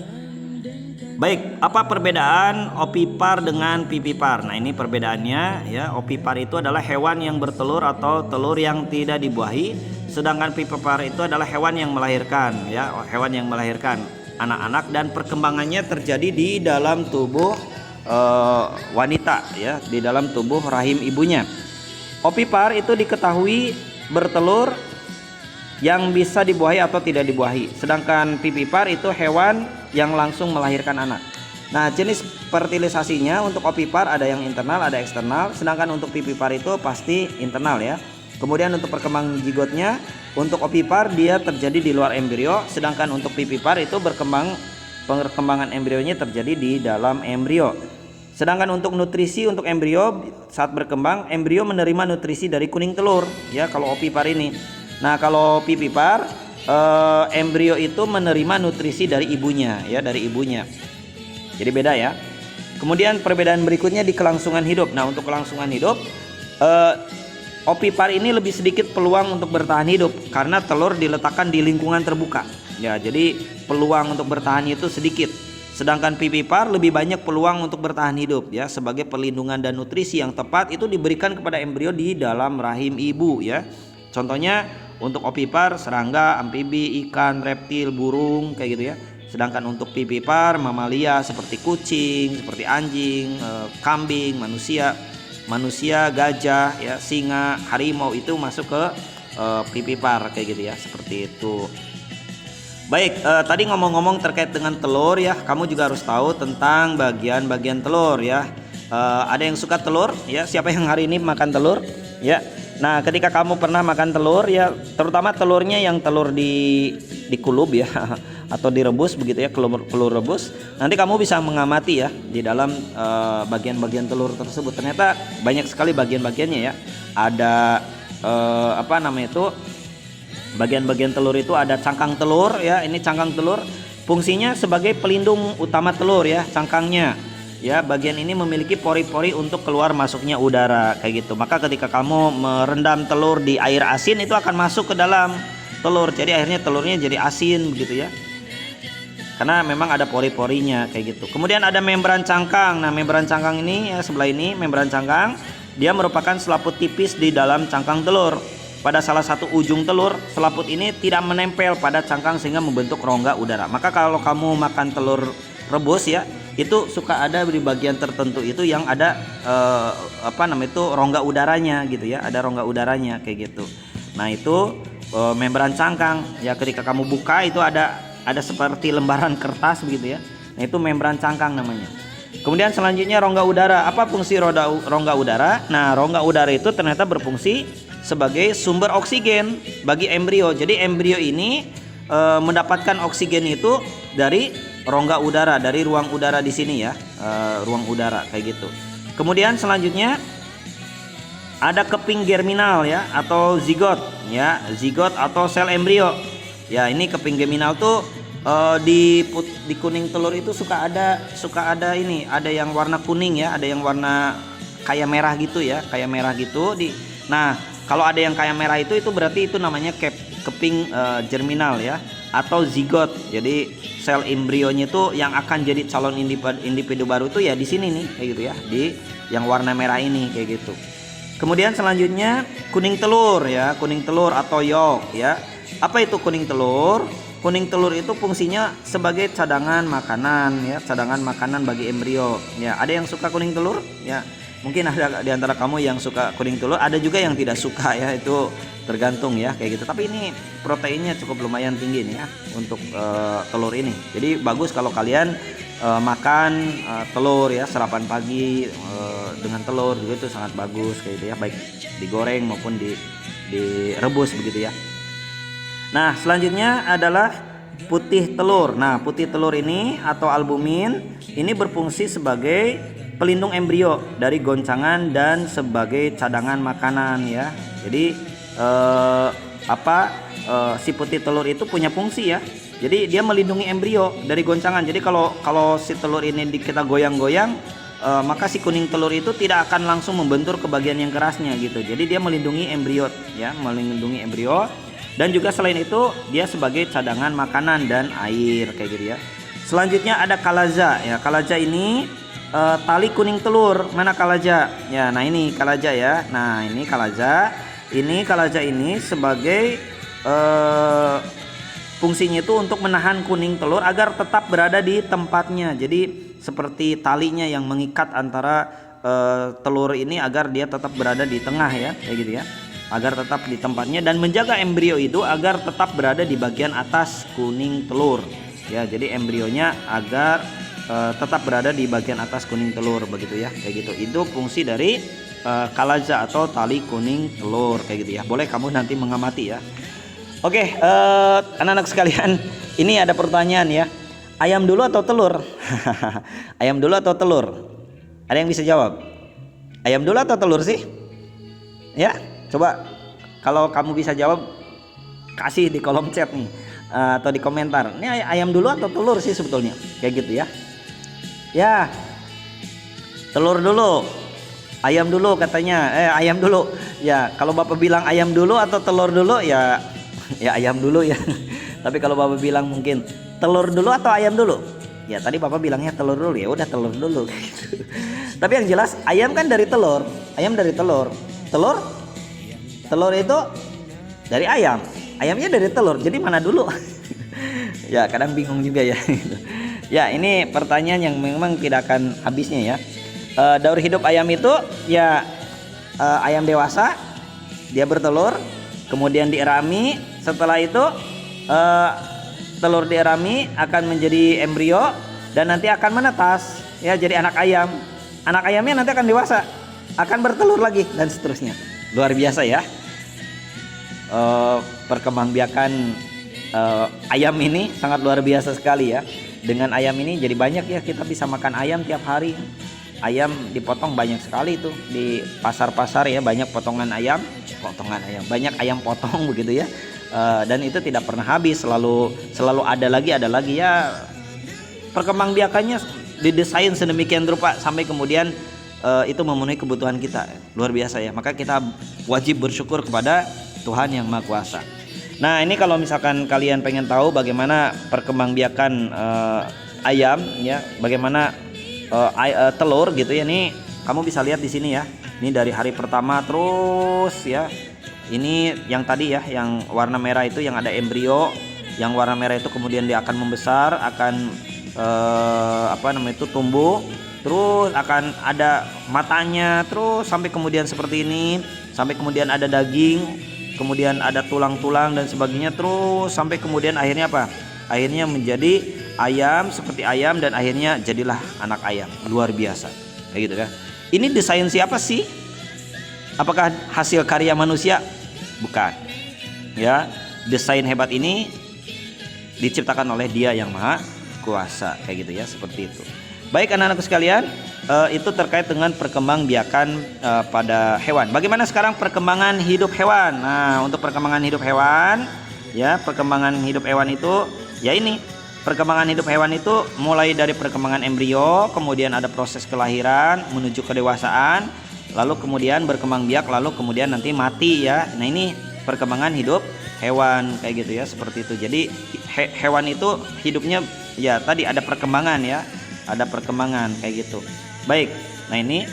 [SPEAKER 1] Baik, apa perbedaan opipar dengan pipipar? Nah, ini perbedaannya ya. Opipar itu adalah hewan yang bertelur atau telur yang tidak dibuahi, sedangkan pipipar itu adalah hewan yang melahirkan ya, hewan yang melahirkan anak-anak dan perkembangannya terjadi di dalam tubuh wanita ya, di dalam tubuh rahim ibunya. Opipar itu diketahui bertelur yang bisa dibuahi atau tidak dibuahi, sedangkan pipipar itu hewan yang langsung melahirkan anak. Nah, jenis fertilisasinya untuk opipar ada yang internal, ada eksternal, sedangkan untuk pipipar itu pasti internal ya. Kemudian untuk perkembangan zigotnya, untuk opipar dia terjadi di luar embrio, sedangkan untuk pipipar itu perkembangan embrionya terjadi di dalam embrio. Sedangkan untuk nutrisi untuk embrio saat berkembang, embrio menerima nutrisi dari kuning telur ya kalau opipar ini. Nah, kalau pipipar embrio itu menerima nutrisi dari ibunya ya, dari ibunya. Jadi beda ya. Kemudian perbedaan berikutnya di kelangsungan hidup. Nah, untuk kelangsungan hidup opipar ini lebih sedikit peluang untuk bertahan hidup karena telur diletakkan di lingkungan terbuka. Ya, jadi peluang untuk bertahan itu sedikit. Sedangkan pipipar lebih banyak peluang untuk bertahan hidup ya, sebagai perlindungan dan nutrisi yang tepat itu diberikan kepada embrio di dalam rahim ibu ya. Contohnya untuk opipar serangga, amfibi, ikan, reptil, burung kayak gitu ya. Sedangkan untuk pipipar mamalia seperti kucing, seperti anjing, kambing, manusia, gajah ya, singa, harimau itu masuk ke pipipar kayak gitu ya, seperti itu. Baik, tadi ngomong-ngomong terkait dengan telur ya, kamu juga harus tahu tentang bagian-bagian telur ya. Ada yang suka telur ya, siapa yang hari ini makan telur ya. Nah, ketika kamu pernah makan telur ya, terutama telurnya yang telur dikulub ya atau direbus begitu ya, telur rebus, nanti kamu bisa mengamati ya di dalam bagian-bagian telur tersebut. Ternyata banyak sekali bagian-bagiannya ya. Ada bagian-bagian telur itu ada cangkang telur ya. Ini cangkang telur fungsinya sebagai pelindung utama telur ya, cangkangnya. Ya, bagian ini memiliki pori-pori untuk keluar masuknya udara kayak gitu. Maka ketika kamu merendam telur di air asin itu akan masuk ke dalam telur. Jadi akhirnya telurnya jadi asin begitu ya. Karena memang ada pori-porinya kayak gitu. Kemudian ada membran cangkang. Nah, membran cangkang ini ya, sebelah ini membran cangkang, dia merupakan selaput tipis di dalam cangkang telur. Pada salah satu ujung telur, selaput ini tidak menempel pada cangkang sehingga membentuk rongga udara. Maka kalau kamu makan telur rebus ya, itu suka ada di bagian tertentu itu yang ada rongga udaranya gitu ya, ada rongga udaranya kayak gitu. Nah, itu membran cangkang ya, ketika kamu buka itu ada seperti lembaran kertas begitu ya. Nah, itu membran cangkang namanya. Kemudian selanjutnya rongga udara. Apa fungsi rongga udara? Nah, rongga udara itu ternyata berfungsi sebagai sumber oksigen bagi embrio. Jadi embrio ini mendapatkan oksigen itu dari rongga udara, dari ruang udara di sini ya, ruang udara kayak gitu. Kemudian selanjutnya ada keping germinal ya, atau zigot ya, zigot atau sel embrio. Ya, ini keping germinal tuh di kuning telur itu suka ada ini, ada yang warna kuning ya, ada yang warna kayak merah gitu ya, kayak merah gitu Nah, kalau ada yang kayak merah itu berarti itu namanya keping germinal ya, atau zigot. Jadi sel embrionya itu yang akan jadi calon individu baru itu ya di sini nih kayak gitu ya, di yang warna merah ini kayak gitu. Kemudian selanjutnya kuning telur ya, kuning telur atau yolk ya. Apa itu kuning telur? Kuning telur itu fungsinya sebagai cadangan makanan ya, cadangan makanan bagi embrio. Ya, ada yang suka kuning telur ya. Mungkin ada di antara kamu yang suka kuning telur, ada juga yang tidak suka ya, itu tergantung ya kayak gitu. Tapi ini proteinnya cukup lumayan tinggi nih ya untuk telur ini. Jadi bagus kalau kalian makan telur ya, sarapan pagi dengan telur juga itu sangat bagus kayak gitu ya, baik digoreng maupun direbus begitu ya. Nah, selanjutnya adalah putih telur. Nah, putih telur ini atau albumin ini berfungsi sebagai pelindung embrio dari goncangan dan sebagai cadangan makanan ya. Jadi si putih telur itu punya fungsi ya. Jadi dia melindungi embrio dari goncangan. Jadi kalau si telur ini kita goyang-goyang, maka si kuning telur itu tidak akan langsung membentur ke bagian yang kerasnya gitu. Jadi dia melindungi embrio ya, melindungi embrio. Dan juga selain itu dia sebagai cadangan makanan dan air kayak gitu ya. Selanjutnya ada kalaza ya. Kalaza ini tali kuning telur. Mana kalaza? Ya, nah ini kalaza ya. Nah, ini kalaza. Ini kalaza ini sebagai fungsinya itu untuk menahan kuning telur agar tetap berada di tempatnya. Jadi seperti talinya yang mengikat antara telur ini agar dia tetap berada di tengah ya, kayak gitu ya. Agar tetap di tempatnya dan menjaga embrio itu agar tetap berada di bagian atas kuning telur. Ya, jadi embrionya agar tetap berada di bagian atas kuning telur begitu ya, kayak gitu. Itu fungsi dari kalaza atau tali kuning telur kayak gitu ya. Boleh kamu nanti mengamati ya. Oke, anak-anak sekalian, ini ada pertanyaan ya. Ayam dulu atau telur? Ayam dulu atau telur? Ada yang bisa jawab? Ayam dulu atau telur sih? Ya, coba kalau kamu bisa jawab kasih di kolom chat nih atau di komentar. Ini ayam dulu atau telur sih sebetulnya? Kayak gitu ya. Ya, telur dulu. Ayam dulu katanya. Ayam dulu. Ya, kalau Bapak bilang ayam dulu atau telur dulu ya ayam dulu ya. Tapi kalau Bapak bilang mungkin telur dulu atau ayam dulu, ya tadi Bapak bilangnya telur dulu, ya udah telur dulu gitu. Tapi yang jelas ayam kan dari telur, ayam dari telur, telur itu dari ayam, ayamnya dari telur, jadi mana dulu? Ya kadang bingung juga ya. Ya ini pertanyaan yang memang tidak akan habisnya ya. Daur hidup ayam itu ya ayam dewasa, dia bertelur, kemudian dierami. Setelah itu telur dierami akan menjadi embrio dan nanti akan menetas ya jadi anak ayam. Anak ayamnya nanti akan dewasa, akan bertelur lagi dan seterusnya. Luar biasa ya. Perkembangbiakan ayam ini sangat luar biasa sekali ya. Dengan ayam ini jadi banyak ya, kita bisa makan ayam tiap hari. Ayam dipotong banyak sekali tuh di pasar-pasar ya, banyak potongan ayam, banyak ayam potong begitu ya. Dan itu tidak pernah habis, selalu ada lagi ya. Perkembangbiakannya didesain sedemikian rupa sampai kemudian itu memenuhi kebutuhan kita. Luar biasa ya. Maka kita wajib bersyukur kepada Tuhan yang Maha Kuasa. Nah, ini kalau misalkan kalian pengen tahu bagaimana perkembangbiakan ayam ya, bagaimana telur gitu ya, nih kamu bisa lihat di sini ya. Ini dari hari pertama terus ya. Ini yang tadi ya, yang warna merah itu yang ada embrio. Yang warna merah itu kemudian dia akan membesar, akan tumbuh, terus akan ada matanya, terus sampai kemudian seperti ini, sampai kemudian ada daging, kemudian ada tulang-tulang dan sebagainya, terus sampai kemudian akhirnya apa? Akhirnya menjadi ayam, seperti ayam, dan akhirnya jadilah anak ayam. Luar biasa kayak gitu kan. Ini desain siapa sih? Apakah hasil karya manusia? Bukan ya. Desain hebat ini diciptakan oleh Dia yang Maha Kuasa kayak gitu ya, seperti itu. Baik anak-anakku sekalian, itu terkait dengan perkembangbiakan pada hewan. Bagaimana sekarang perkembangan hidup hewan? Nah, untuk perkembangan hidup hewan ya, perkembangan hidup hewan itu ya ini. Perkembangan hidup hewan itu mulai dari perkembangan embrio, kemudian ada proses kelahiran menuju kedewasaan, lalu kemudian berkembang biak, lalu kemudian nanti mati ya. Nah, ini perkembangan hidup hewan kayak gitu ya, seperti itu. Jadi hewan itu hidupnya ya tadi ada perkembangan ya, ada perkembangan kayak gitu. Baik, nah ini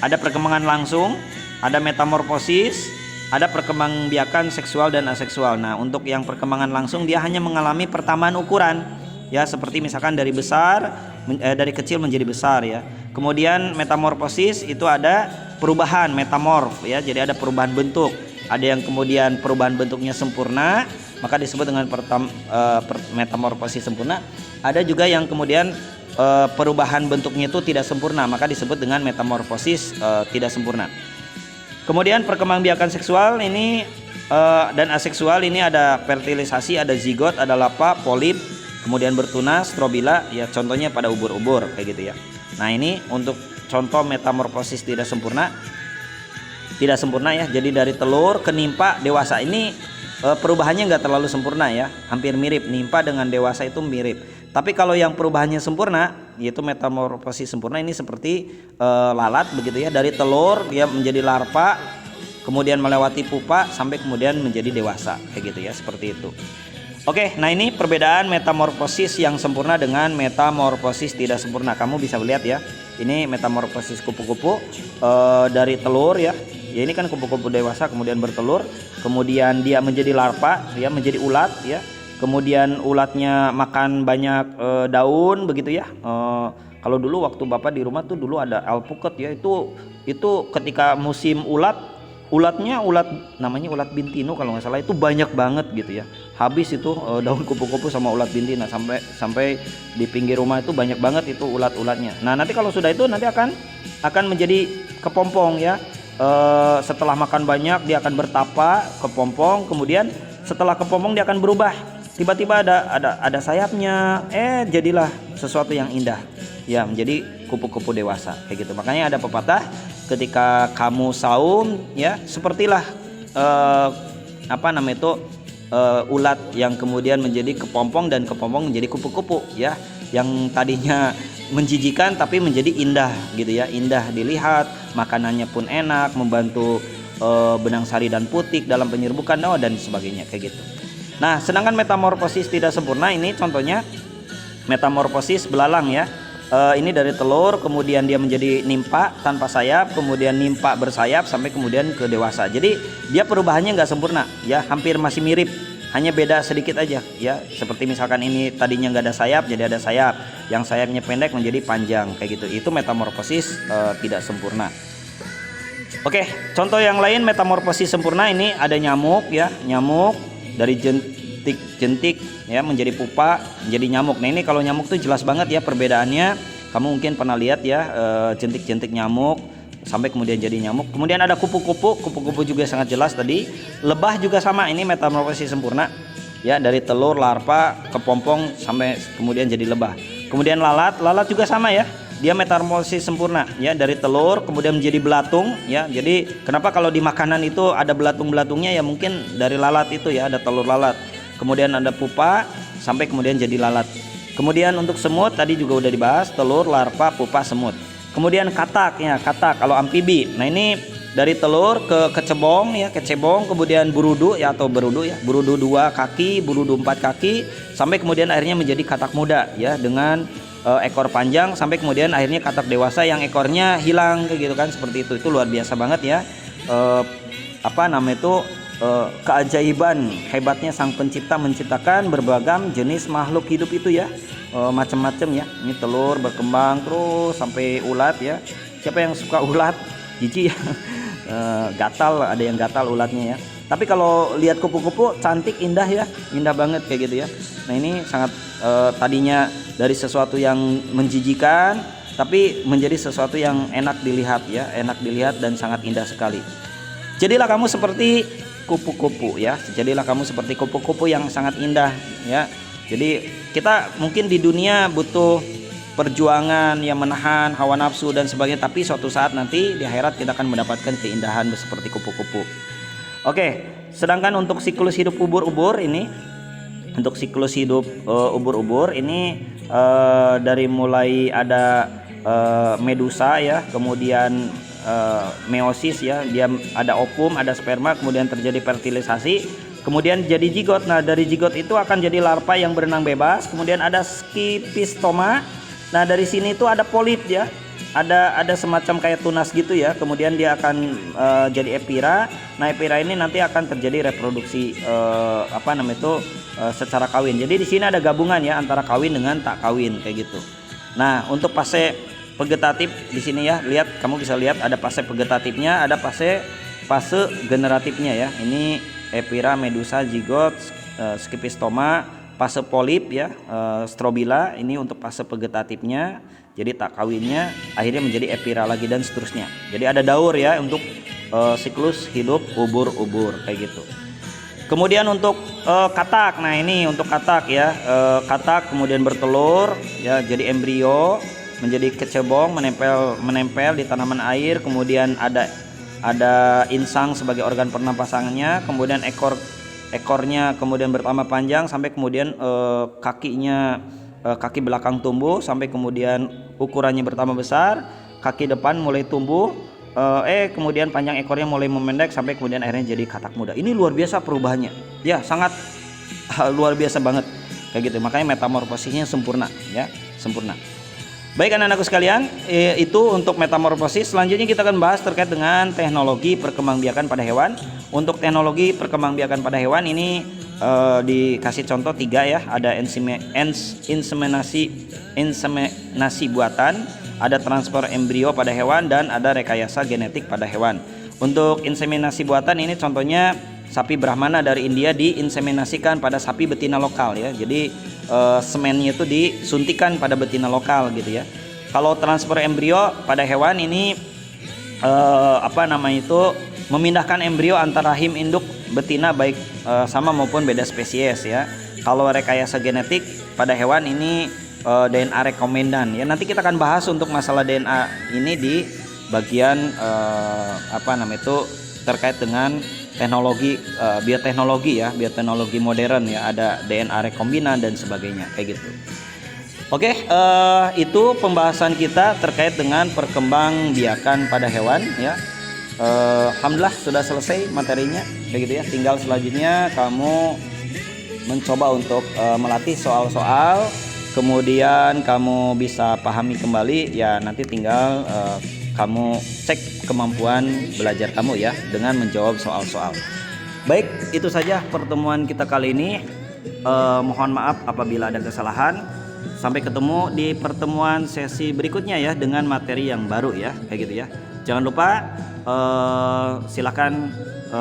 [SPEAKER 1] ada perkembangan langsung, ada metamorfosis, ada perkembangbiakan seksual dan aseksual. Nah, untuk yang perkembangan langsung dia hanya mengalami pertambahan ukuran ya, seperti misalkan dari dari kecil menjadi besar ya. Kemudian metamorfosis itu ada perubahan metamorf ya, jadi ada perubahan bentuk. Ada yang kemudian perubahan bentuknya sempurna, maka disebut dengan metamorfosis sempurna. Ada juga yang kemudian perubahan bentuknya itu tidak sempurna, maka disebut dengan metamorfosis tidak sempurna. Kemudian perkembangbiakan seksual ini dan aseksual ini ada fertilisasi, ada zigot, ada lapa, polip, kemudian bertunas, strobila ya, contohnya pada ubur-ubur kayak gitu ya. Nah, ini untuk contoh metamorfosis tidak sempurna ya. Jadi dari telur ke nimpa dewasa ini perubahannya nggak terlalu sempurna ya, hampir mirip. Nimpa dengan dewasa itu mirip. Tapi kalau yang perubahannya sempurna, yaitu metamorfosis sempurna, ini seperti lalat begitu ya, dari telur dia menjadi larva, kemudian melewati pupa sampai kemudian menjadi dewasa, kayak gitu ya, seperti itu. Oke, nah ini perbedaan metamorfosis yang sempurna dengan metamorfosis tidak sempurna. Kamu bisa lihat ya, ini metamorfosis kupu-kupu dari telur ya. Ya ini kan kupu-kupu dewasa kemudian bertelur, kemudian dia menjadi larva, ya menjadi ulat ya. Kemudian ulatnya makan banyak daun begitu ya. Kalau dulu waktu Bapak di rumah tuh dulu ada alpukat ya, itu ketika musim ulatnya namanya ulat bintino kalau nggak salah, itu banyak banget gitu ya. Habis itu daun kupu-kupu sama ulat bintina, sampai di pinggir rumah itu banyak banget itu ulat-ulatnya. Nah nanti kalau sudah itu nanti akan menjadi kepompong ya. Setelah makan banyak dia akan bertapa kepompong, kemudian setelah kepompong dia akan berubah, tiba-tiba ada sayapnya, jadilah sesuatu yang indah ya, menjadi kupu-kupu dewasa kayak gitu. Makanya ada pepatah, ketika kamu saum ya, sepertilah ulat yang kemudian menjadi kepompong dan kepompong menjadi kupu-kupu ya, yang tadinya menjijikan tapi menjadi indah gitu ya, indah dilihat, makanannya pun enak, membantu benang sari dan putik dalam penyerbukan dan sebagainya kayak gitu. Nah sedangkan metamorfosis tidak sempurna ini contohnya metamorfosis belalang ya. Ini dari telur kemudian dia menjadi nimpa tanpa sayap, kemudian nimpa bersayap sampai kemudian ke dewasa. Jadi dia perubahannya nggak sempurna ya, hampir masih mirip, hanya beda sedikit aja ya. Seperti misalkan ini tadinya nggak ada sayap jadi ada sayap, yang sayapnya pendek menjadi panjang kayak gitu. Itu metamorfosis tidak sempurna. Oke, contoh yang lain metamorfosis sempurna ini ada nyamuk ya. Nyamuk dari jentik ya menjadi pupa menjadi nyamuk. Nah ini kalau nyamuk tuh jelas banget ya perbedaannya. Kamu mungkin pernah lihat ya jentik-jentik nyamuk sampai kemudian jadi nyamuk. Kemudian ada kupu-kupu juga sangat jelas tadi. Lebah juga sama, ini metamorfosis sempurna ya, dari telur larva kepompong sampai kemudian jadi lebah. Kemudian lalat juga sama ya, dia metamorfosis sempurna ya, dari telur kemudian menjadi belatung ya. Jadi kenapa kalau di makanan itu ada belatung-belatungnya ya, mungkin dari lalat itu ya, ada telur lalat. Kemudian ada pupa sampai kemudian jadi lalat. Kemudian untuk semut tadi juga udah dibahas, telur, larva, pupa, semut. Kemudian katak ya, katak kalau amfibi. Nah ini dari telur ke kecebong ya, kecebong, kemudian burudu ya atau berudu ya, burudu 2 kaki, burudu 4 kaki, sampai kemudian akhirnya menjadi katak muda ya dengan ekor panjang, sampai kemudian akhirnya katak dewasa yang ekornya hilang kayak gitu kan, seperti itu. Itu luar biasa banget ya. Keajaiban hebatnya sang pencipta menciptakan berbagai jenis makhluk hidup itu ya, macam-macam ya. Ini telur berkembang terus sampai ulat ya. Siapa yang suka ulat? Jijik ya. Gatal, ada yang gatal ulatnya ya. Tapi kalau lihat kupu-kupu cantik, indah ya, indah banget kayak gitu ya. Nah ini sangat tadinya dari sesuatu yang menjijikan tapi menjadi sesuatu yang enak dilihat ya, enak dilihat dan sangat indah sekali. Jadilah kamu seperti kupu-kupu ya, jadilah kamu seperti kupu-kupu yang sangat indah ya. Jadi kita mungkin di dunia butuh perjuangan yang menahan hawa nafsu dan sebagainya, tapi suatu saat nanti di akhirat kita akan mendapatkan keindahan seperti kupu-kupu. Oke, sedangkan untuk siklus hidup ubur-ubur ini, untuk siklus hidup ubur-ubur ini dari mulai ada medusa ya, kemudian meiosis ya, dia ada ovum, ada sperma, kemudian terjadi fertilisasi, kemudian jadi zigot. Nah dari zigot itu akan jadi larva yang berenang bebas, kemudian ada skipistoma. Nah dari sini itu ada polip ya, ada semacam kayak tunas gitu ya, kemudian dia akan jadi epira. Nah epira ini nanti akan terjadi reproduksi secara kawin. Jadi di sini ada gabungan ya antara kawin dengan tak kawin kayak gitu. Nah untuk fase vegetatif di sini ya, lihat, kamu bisa lihat ada fase vegetatifnya, ada fase generatifnya ya. Ini epira, medusa, zigot, skipistoma, fase polip ya, strobila. Ini untuk fase vegetatifnya. Jadi tak kawinnya akhirnya menjadi epira lagi dan seterusnya. Jadi ada daur ya untuk siklus hidup ubur-ubur kayak gitu. Kemudian untuk katak. Nah ini untuk katak ya, katak kemudian bertelur ya, jadi embrio, menjadi kecebong, menempel di tanaman air. Kemudian ada insang sebagai organ pernapasannya, kemudian ekor ekornya kemudian bertambah panjang sampai kemudian kakinya kaki belakang tumbuh sampai kemudian ukurannya bertambah besar, kaki depan mulai tumbuh, kemudian panjang ekornya mulai memendek sampai kemudian akhirnya jadi katak muda. Ini luar biasa perubahannya, ya sangat luar biasa banget kayak gitu. Makanya metamorfosisnya sempurna, ya sempurna. Baik anak-anakku sekalian, itu untuk metamorfosis. Selanjutnya kita akan bahas terkait dengan teknologi perkembangbiakan pada hewan. Untuk teknologi perkembangbiakan pada hewan ini dikasih contoh 3 ya. Ada inseminasi buatan, ada transfer embrio pada hewan, dan ada rekayasa genetik pada hewan. Untuk inseminasi buatan ini contohnya sapi Brahmana dari India diinseminasikan pada sapi betina lokal ya. Jadi semennya itu disuntikan pada betina lokal gitu ya. Kalau transfer embrio pada hewan ini memindahkan embrio antara rahim induk betina baik sama maupun beda spesies ya. Kalau rekayasa genetik pada hewan ini DNA rekomendan ya. Nanti kita akan bahas untuk masalah DNA ini di bagian terkait dengan teknologi bioteknologi modern ya, ada DNA rekombinan dan sebagainya kayak gitu. Oke, itu pembahasan kita terkait dengan perkembangbiakan pada hewan ya. Alhamdulillah sudah selesai materinya kayak gitu ya. Tinggal selanjutnya kamu mencoba untuk melatih soal-soal, kemudian kamu bisa pahami kembali ya. Nanti tinggal kamu cek kemampuan belajar kamu ya dengan menjawab soal-soal. Baik, itu saja pertemuan kita kali ini. Mohon maaf apabila ada kesalahan. Sampai ketemu di pertemuan sesi berikutnya ya dengan materi yang baru ya, kayak gitu ya. Jangan lupa silakan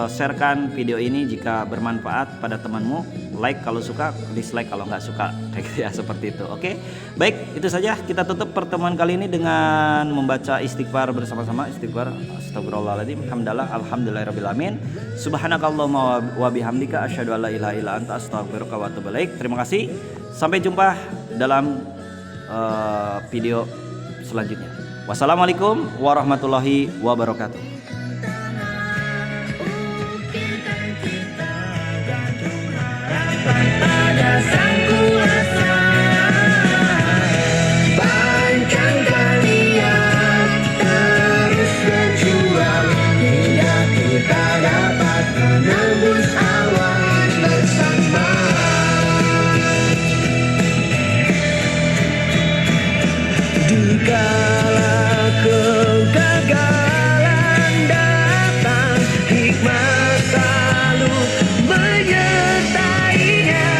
[SPEAKER 1] sharekan video ini jika bermanfaat pada temanmu. Like kalau suka, dislike kalau nggak suka, kayak gitu ya, seperti itu. Oke, baik, itu saja. Kita tutup pertemuan kali ini dengan membaca istighfar bersama-sama. Istighfar, astagfirullahaladzim, hamdalah, alhamdulillahirrabbilalamin, subhanakallahumma wa bihamdika, asyhadu an la ilaha illa anta, astaghfiruka wa atubu ilaik. Terima kasih. Sampai jumpa dalam video selanjutnya. Wassalamualaikum warahmatullahi wabarakatuh.
[SPEAKER 2] Pada Sang Kuasa, panjangkan niat, terus berjuang hingga kita dapat menembus awan bersama. Dikala kegagalan datang, hikmat selalu menyertainya.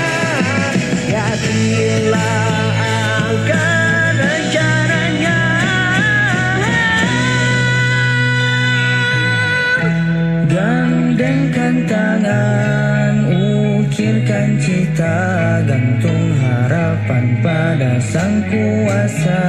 [SPEAKER 2] Yakinlah akan rencananya. Gandengkan tangan, ukirkan cita, gantung harapan pada Sang Kuasa.